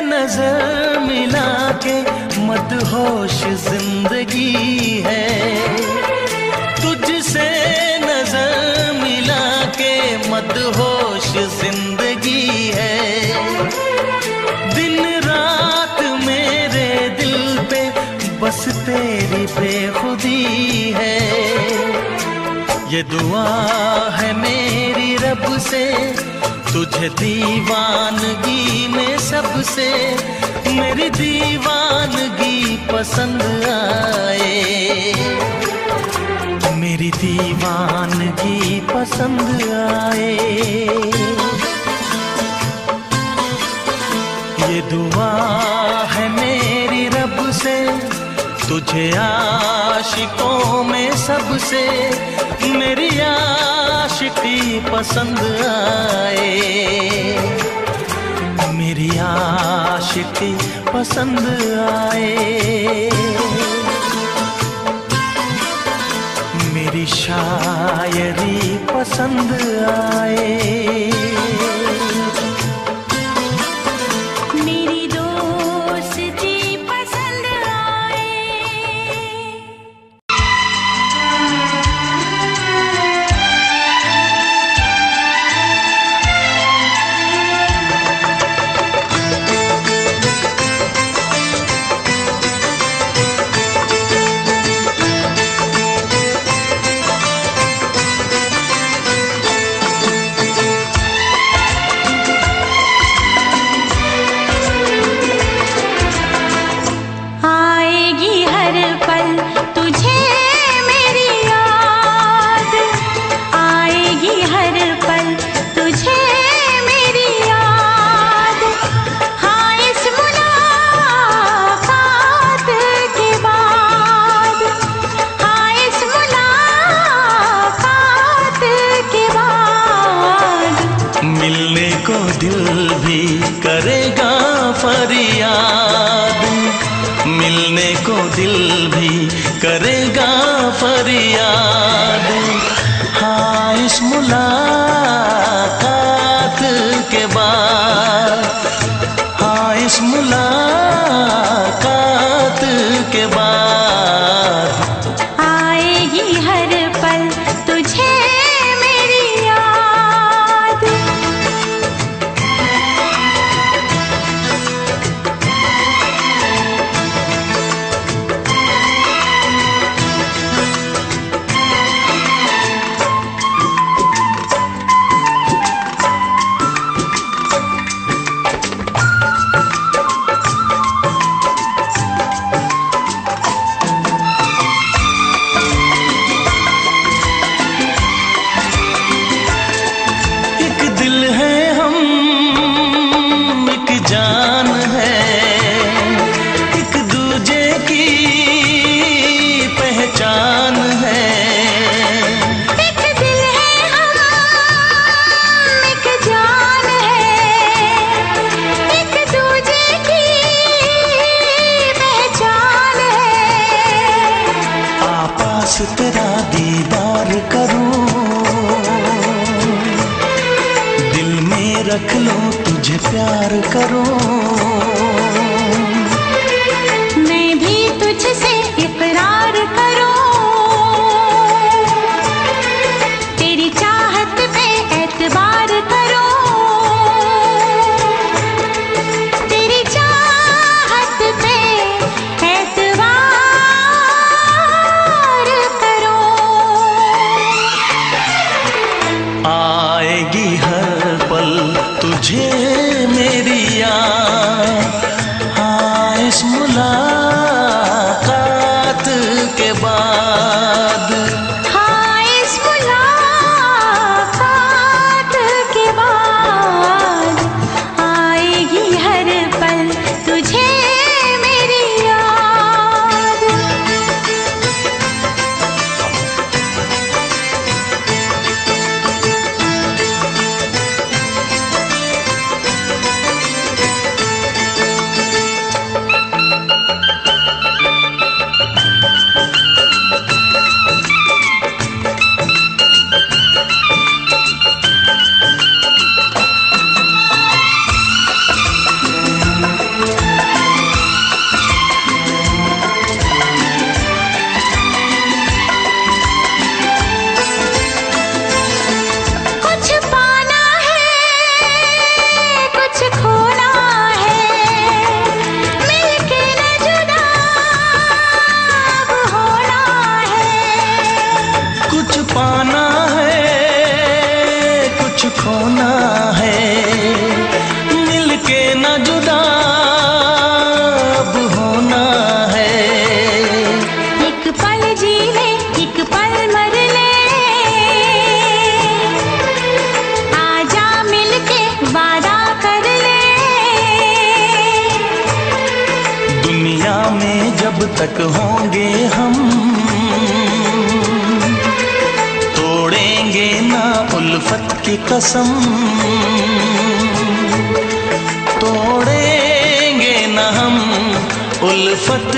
नजर मिला के मदहोश जिंदगी है। तुझसे नजर मिला के मदहोश जिंदगी है। दिन रात मेरे दिल पे बस तेरी बेखुदी है। ये दुआ है मेरी रब से, तुझे दीवानगी में सबसे मेरी दीवानगी पसंद आए, मेरी दीवानगी पसंद आए। ये दुआ है मेरी रब से, तुझे आशिकों में सबसे मेरी आशिकी पसंद आए, मेरी आशिकी पसंद आए। मेरी शायरी पसंद आए। मिलने को दिल भी करेगा फरियाद, मिलने को दिल भी करेगा फरियाद। मुलाकात के बाद आएगी हर पल तुझे मेरी याद। एक दिल है हम, एक जान है, एक दूजे की पहचान है। एक दिल है हम, एक जान है, एक दूजे की पहचान है। आपास तेरा दीदार करूं, दिल में रख लूं तुझे प्यार करूं। मैं भी तुझसे इकरार करूं, तेरी चाहत पे एतबार करूं, तेरी चाहत पे एतबार करूं। आएगी हर पल तुझे मेरी याद, हाँ इस मुलाकात के बाद। हाँ इस मुलाकात के बाद आएगी हर पल तुझे मेरी याद। कुछ पाना है, कुछ खोना है, मिलके न जुदा अब होना है। कुछ पाना है, कुछ खोना है, मिलके न जुदा अब होना है। एक पल जी ले, एक पल मर ले, आजा मिलके वादा कर ले। दुनिया में जब तक होंगे हम, तोड़ेंगे ना उल्फत की कसम, तोड़ेंगे ना हम उल्फत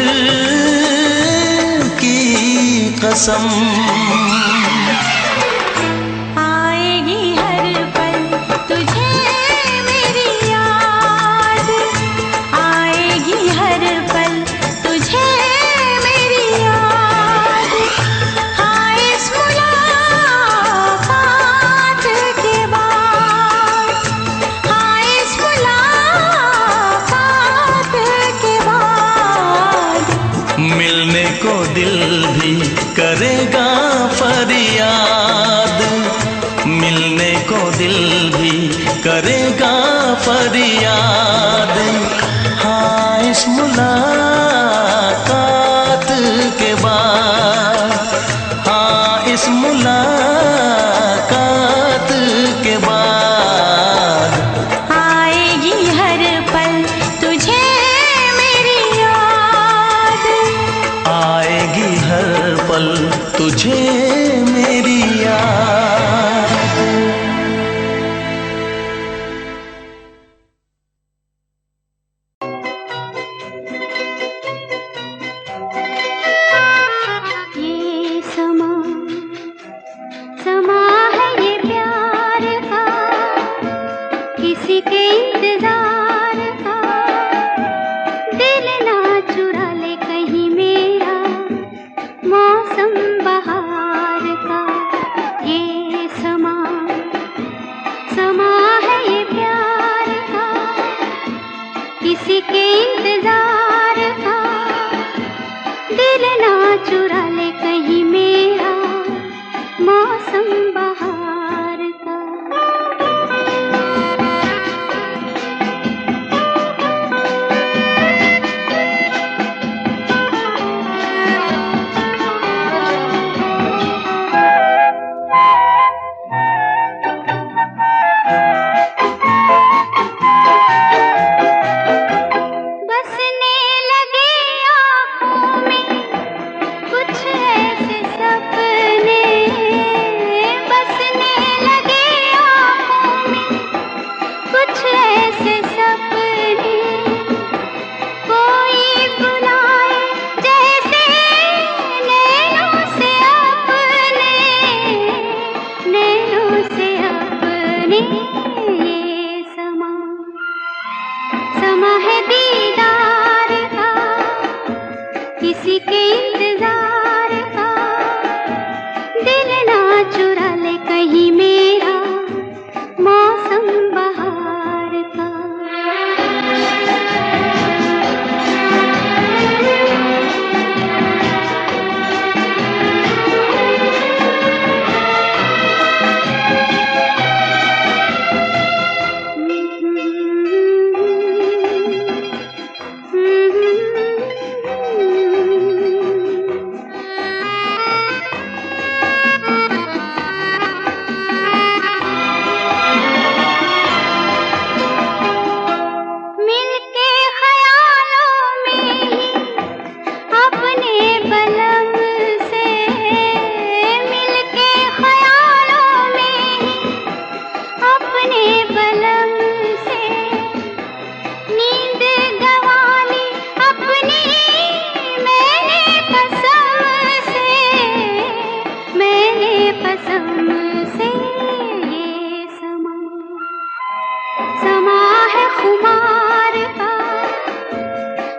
की कसम। आएगी हर पल तुझे मेरी याद, आएगी हर पल तुझे मेरी याद। हाँ इस मुलाकात के बाद, हाँ इस मुलाकात के बाद मिलने को दिल भी करेगा फरियाद, मिलने को दिल भी करेगा फरियाद। हाँ इस मुलाकात के बाद, हाँ इस मुलाकात के बाद आएगी हर पल तुझे मेरी याद। आएगी हर पल तुझे मेरी याद। किसी के इंतजार का दिल ना चुरा ले कहीं मेरा मौसम बहार का।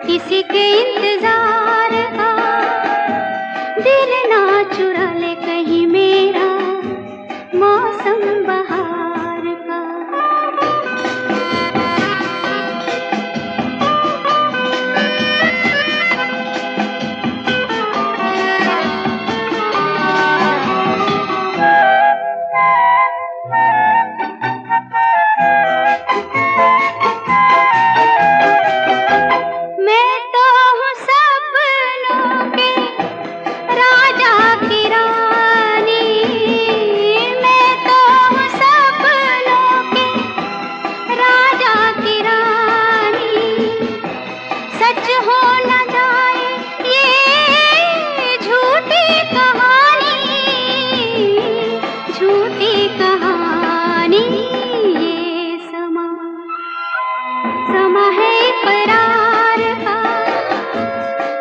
किसी के इंतजार का दिल ना चुरा ले कहीं मेरा मौसम बहार का।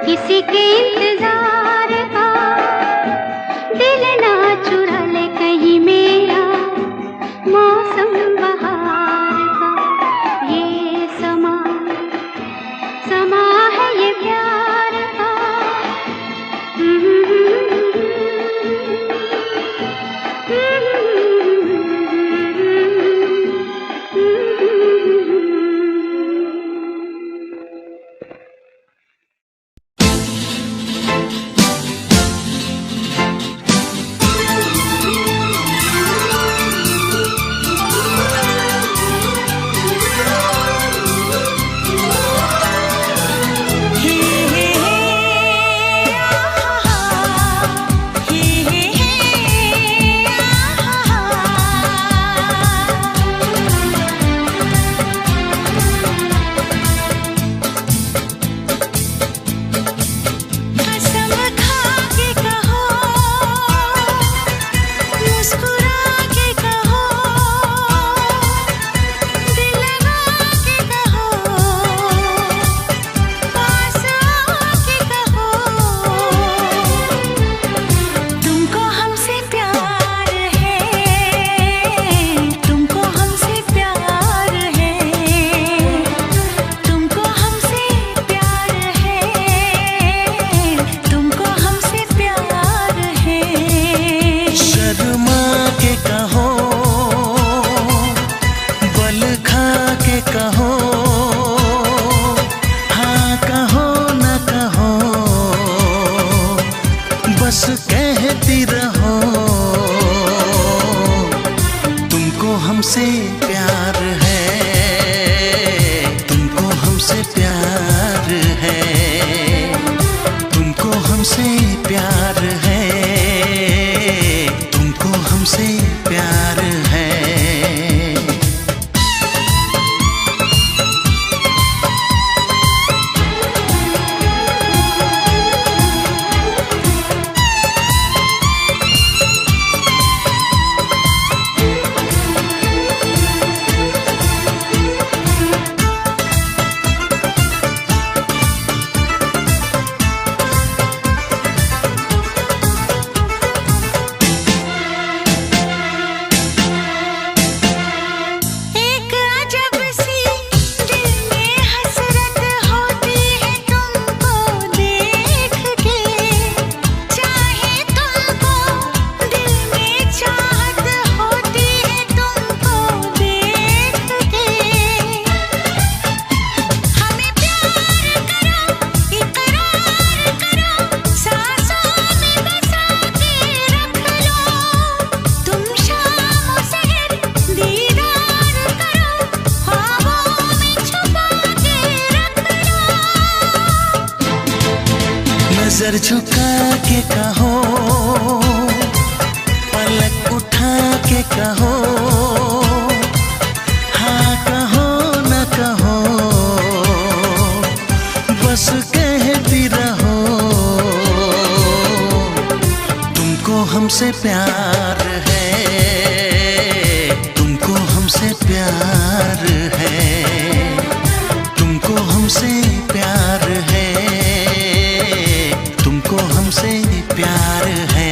किसी के इंतजार का दिल ना चुरा ले कहीं मेरा मौसम बहार का। ये समा समा है ये प्यार का। बस कहती रहो तुमको हमसे प्यार है, तुमको हमसे प्यार है, तुमको हमसे प्यार है, तुमको हमसे प्यार है। नजर झुका के कहो, पलक उठा के कहो, हाँ कहो न कहो, बस कहती रहो। तुमको हमसे प्यार है, तुमको हमसे प्यार है, तुमको हमसे प्यार है, तुमको हमसे प्यार है।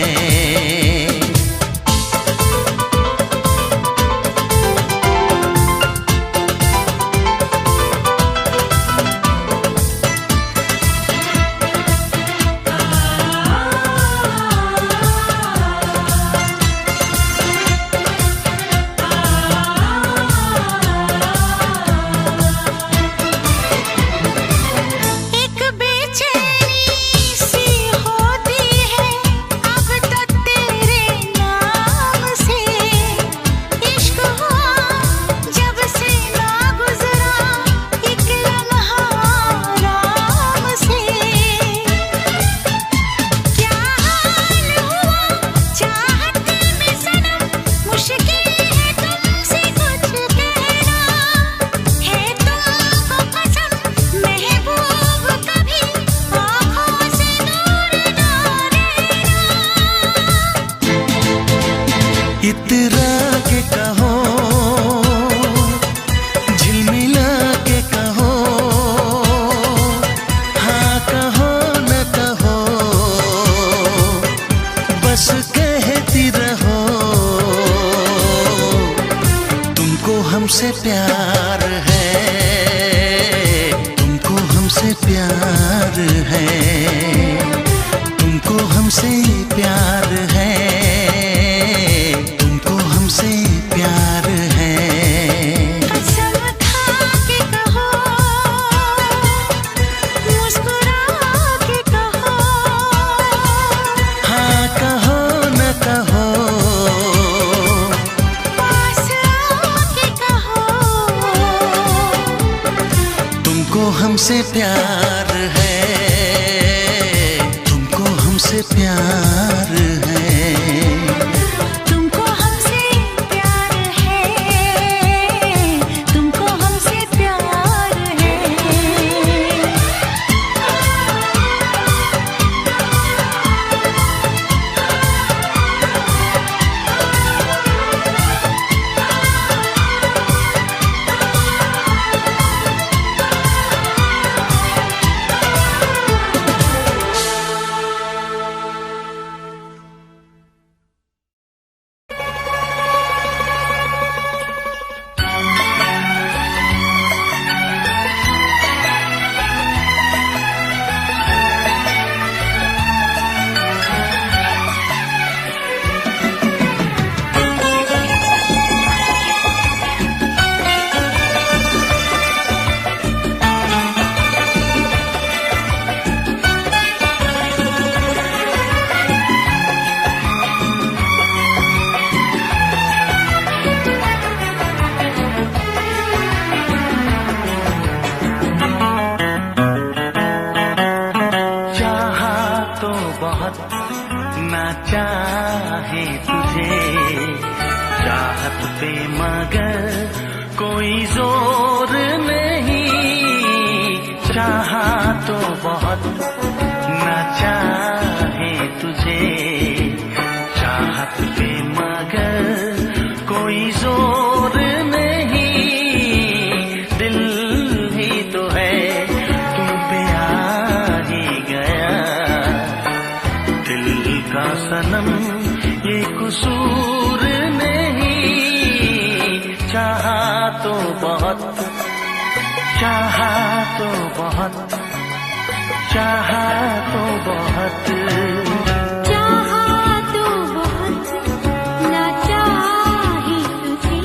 इतरा के कहो, झिलमिला के कहो, हाँ कहो न कहो, बस कहती रहो। तुमको हमसे प्यार है, तुमको हमसे प्यार है, तुमको हमसे प्यार है, हमसे प्यार है। कसम खा के कहो, मुस्कुरा के कहो, हाँ कहो न कहो, पास आके कहो। तुमको हमसे प्यार है, तुमको हमसे प्यार है। ना चाहे तुझे चाहत पे मगर कोई जोर नहीं, चाहा तो बहुत ना चाहे तुझे चाहत पे मगर कोई जोर नहीं, दिल ही तो है तुम पे आ ही गया, दिल का सनम ये कसूर नहीं, चाहा तो बहुत, चाहा तो बहुत, चाहा तो बहुत, चाहा तो बहुत ना चाहे तुझे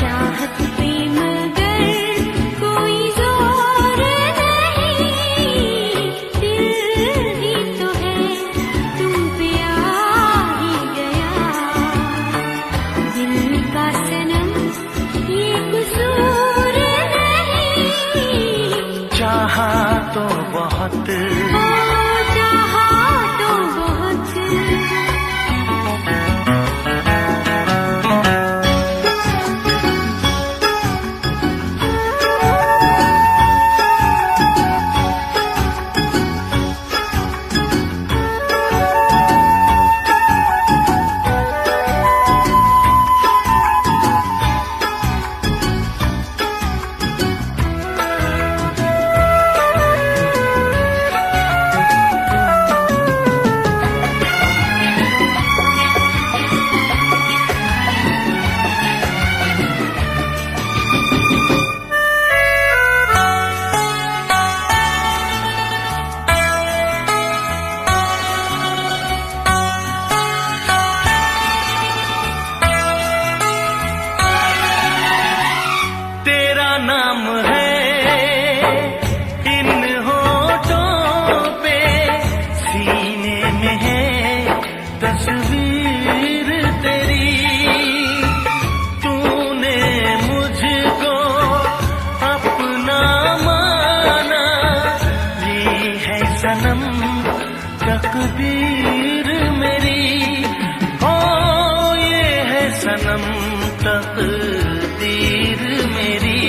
चाहत पे मगर कोई जोर नहीं, दिल ही तो है तुम पे आ ही गया, दिल का सनम ये कसूर नहीं, चाहा तो बहुत, सनम तकदीर मेरी, ओ ये है सनम तकदीर मेरी।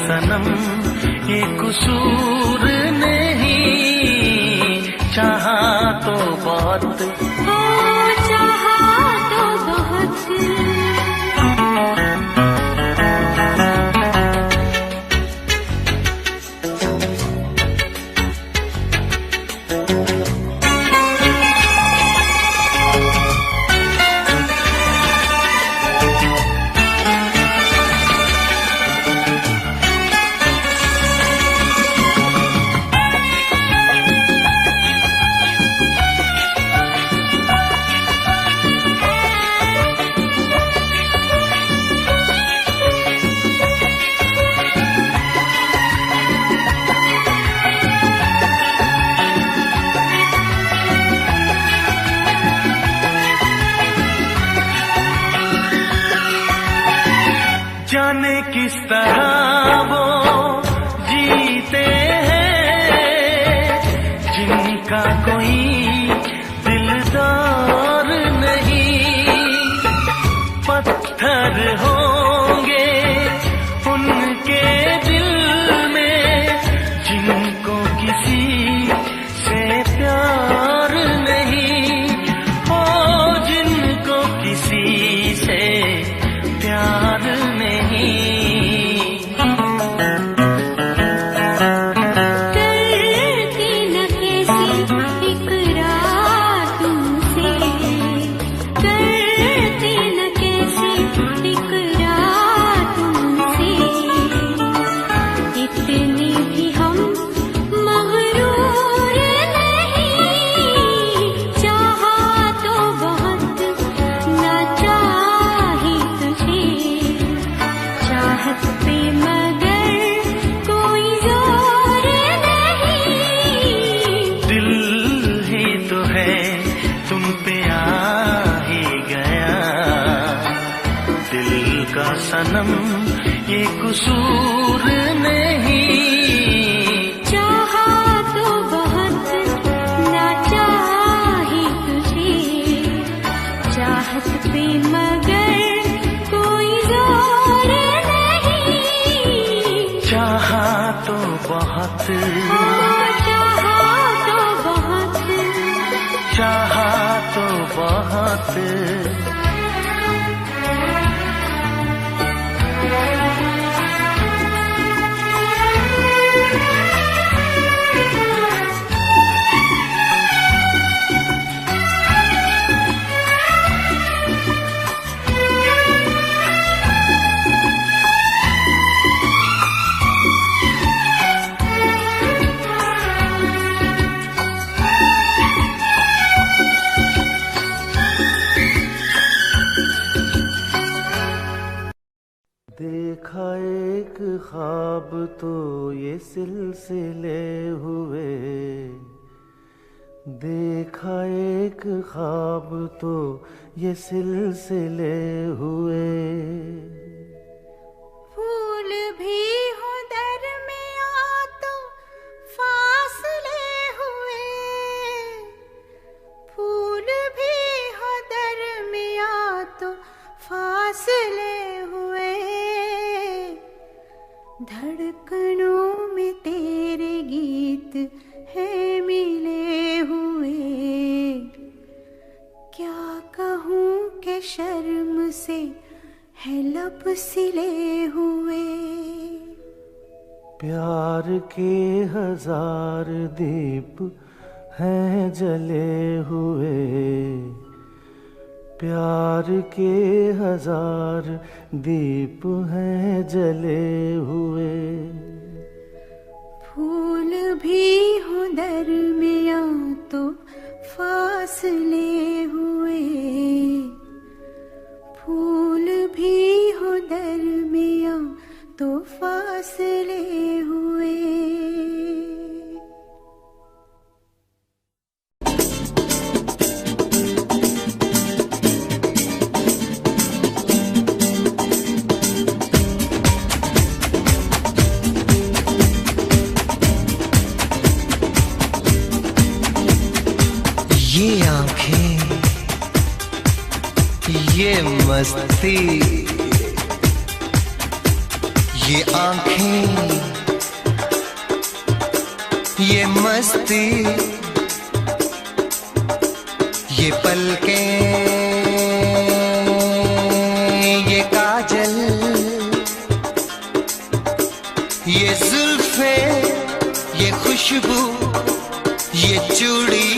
सनम ये कसूर नहीं, चाहा तो बहुत, हो चाहा तो बहुत। जाने किस तरह वो जीते हैं जिनका कोई दिलदार नहीं, पत्थर होंगे उनके दिल में जिनको किसी से प्यार नहीं, ओ जिनको किसी से प्यार नहीं। करती न कैसी इकरार तुमसे, करती न कैसी इकरार तुमसे, इतने भी हम मगरूर नहीं, चाहा तो बहुत ना चाही तुझे, चाहत पे मगर कोई जोर नहीं। दिल ही तो है तुम पे आ ही गया, दिल का सनम ये कसूर नहीं, चाहा तो बहुत ना चाही तुझे, चाहत पे मगर कोई जोर नहीं। चाहा तो बहुत, चाहा तो बहुत, चाहा तो बहुत। देखा एक ख्वाब तो ये सिलसिले हुए, देखा एक ख्वाब तो ये सिलसिले हुए। फूल भी हो दरमियां तो फासले हुए, फूल भी हो दरमियां तो फासले हुए, धड़कनों में तेरे गीत है मिले हुए, क्या कहूँ कि शर्म से है लब सिले हुए। प्यार के हजार दीप हैं जले हुए, प्यार के हजार दीप हैं जले हुए। फूल भी हो दरमियां तो फासले हुए, फूल भी हो दरमियां तो फासले हुए। ये आंखें, ये मस्ती, ये आंखें, ये मस्ती, ये पलकें, ये काजल, ये जुल्फे, ये खुशबू, ये चूड़ी,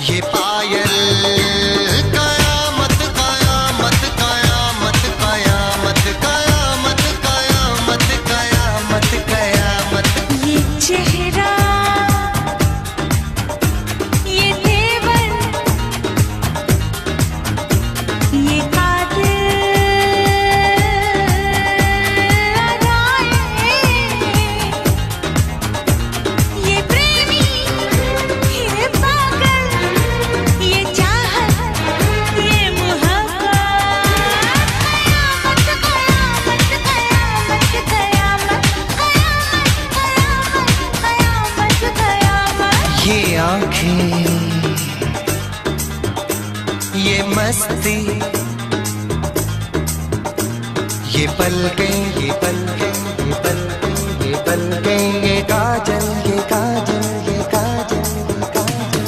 ये पायल, कयामत कयामत कयामत कयामत कयामत कयामत कयामत कयामत। ये चेहरा, ये तेवर, ये कातिल अदाएं, ये प्रेमी, ये पागल, ये चाहत, ये मोहब्बत, कयामत कयामत कयामत कयामत कयामत कयामत। ये आंखें, ये मस्ती, ये पलकें, ये पलकें, ये पलकें, ये पलकें, ये काजल, ये काजल, ये काजल, ये काजल।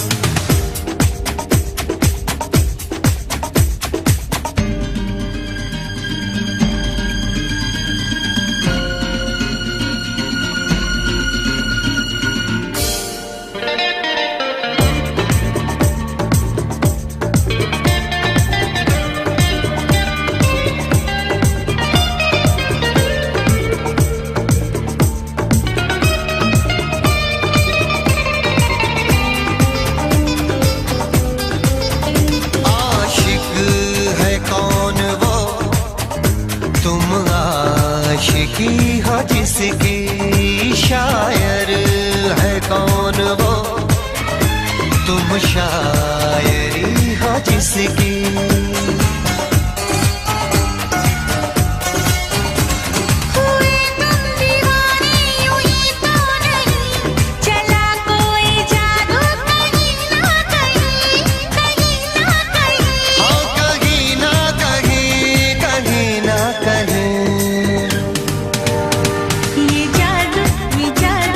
आशिक है कौन वो, तुम आशिकी हो जिसकी, शायर है कौन वो, तुम शायरी हो जिसकी। हुए तुम दीवाने हुई तो नहीं, चला कोई जादू कहीं ना कहीं, कहीं ना कहीं। हाँ कहीं ना कहीं, कहीं ना कहीं। ये जादू, ये जादू,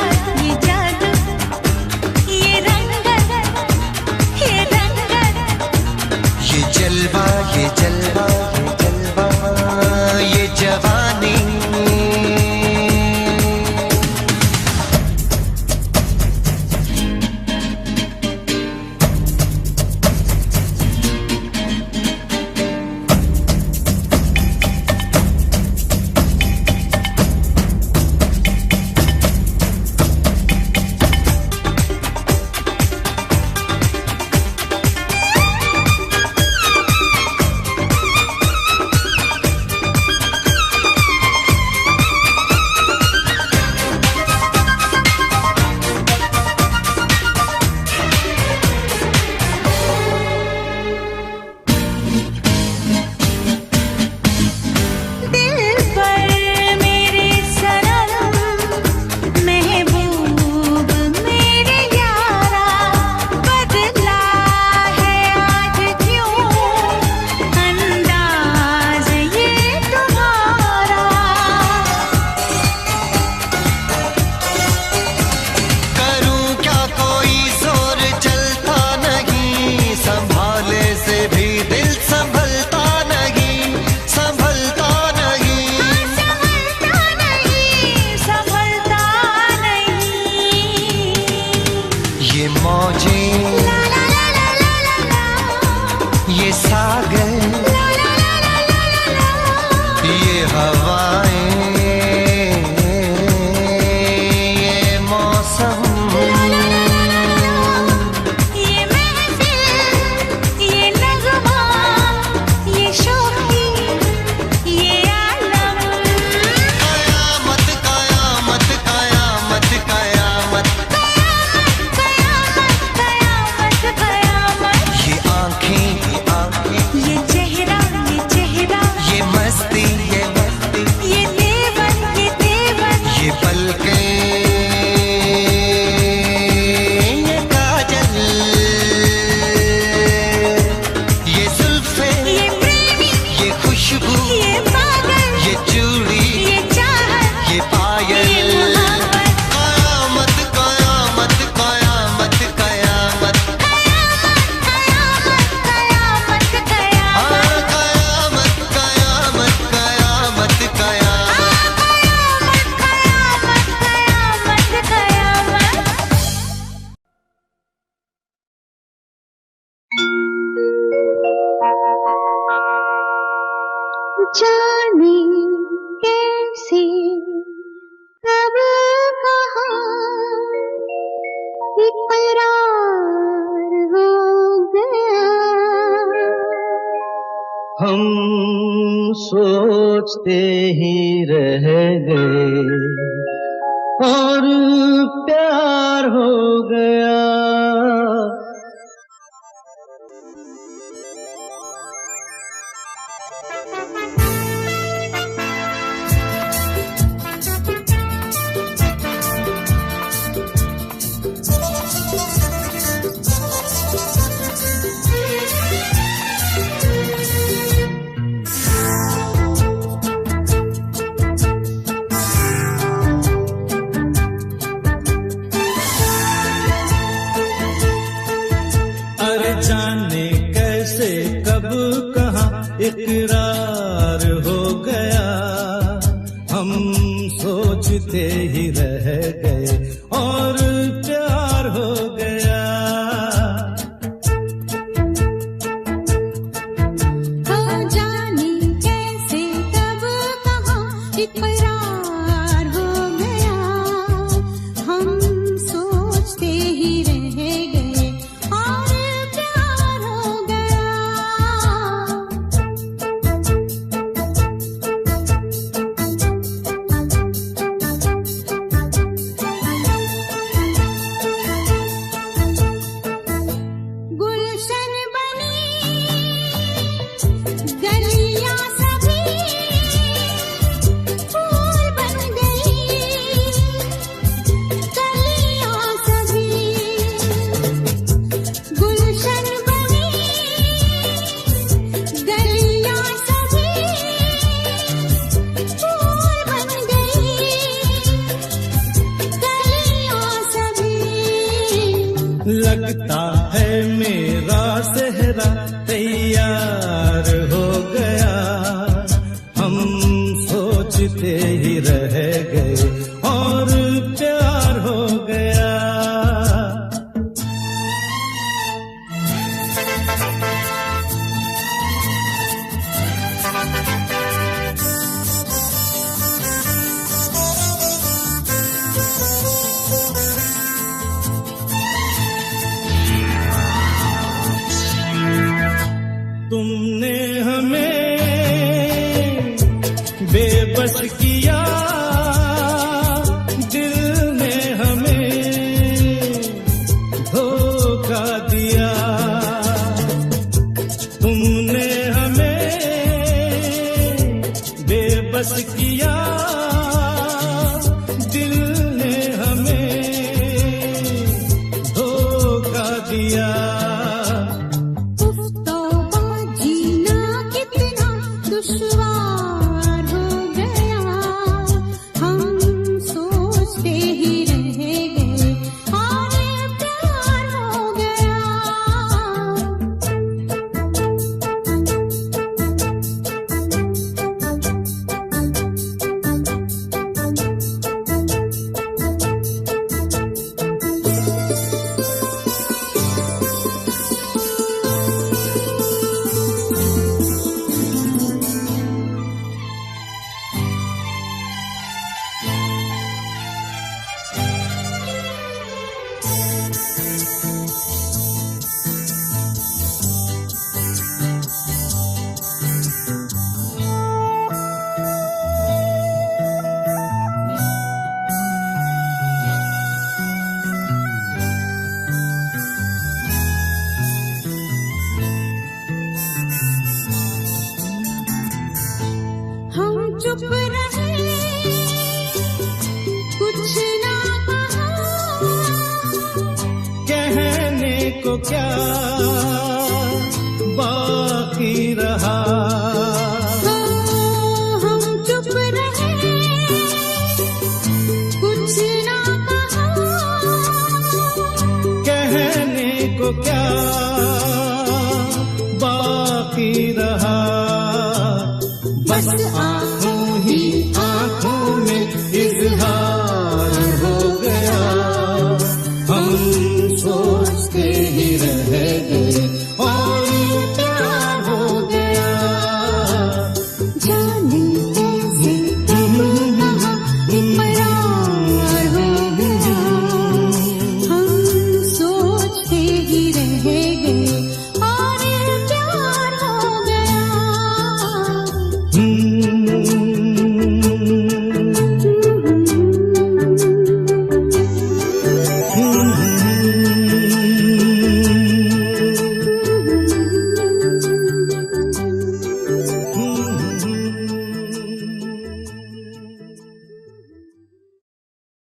ये मौजें, ये सागर, ये हवाएं, ये मौसम, ये महफिल, ये नगमा, ये शोखी, ये आलम। कयामत कयामत कयामत कयामत कयामत कयामत कयामत। ये आँखें, ये चेहरा, ये मस्ती, ये देवन, ये पलकें, ये काजल, ये जुल्फे, ये प्रेमी, ये खुशबू, ये पागल, ये चूड़ी, ये चाहत, ये पायल। ये मोहब्बत। कयामत कयामत कयामत कयामत कयामत कयामत कयामत। कयामत कयामत कयामत कयामत कयामत कयामत कयामत। जाने कैसे कब कहाँ इकरार हो गया। हम सोचते ही रह गए और प्यार हो गया। अरे जाने कैसे कब कहाँ इकरार हो गया। हम सोचते ही रह गए और प्यार हो गया। जाने कैसे कब कहाँ इकरार हो गया। हम सोचते ही रह गए और प्यार हो गया। गुलशन बनी गलियां सभी फूल बन गई। गलियां सभी गुलशन बनी गलियां सभी फूल बन गई। गलियां सभी लगता है मेरा सेहरा तैयार हो गया। हम सोचते ही रह गए और प्यार हो गया। तुमने हमें बेबस किया, दिल ने हमें धोखा दिया। तुमने हमें बेबस किया, दिल ने हमें धोखा दिया। जीना कितना दुश्वार हो गया। हम सोचते ही रह गए और प्यार हो गया। क्या बाकी रहा। हम चुप रहे, कुछ ना कहा, कहने को क्या बाकी रहा। बस आंखों ही आंखों में इजहार हो गया। हम सोचते ही रह गए और प्यार हो गया। जाने कैसे कब कहाँ इकरार हो गया। हम सोचते ही रह गए और प्यार हो गया।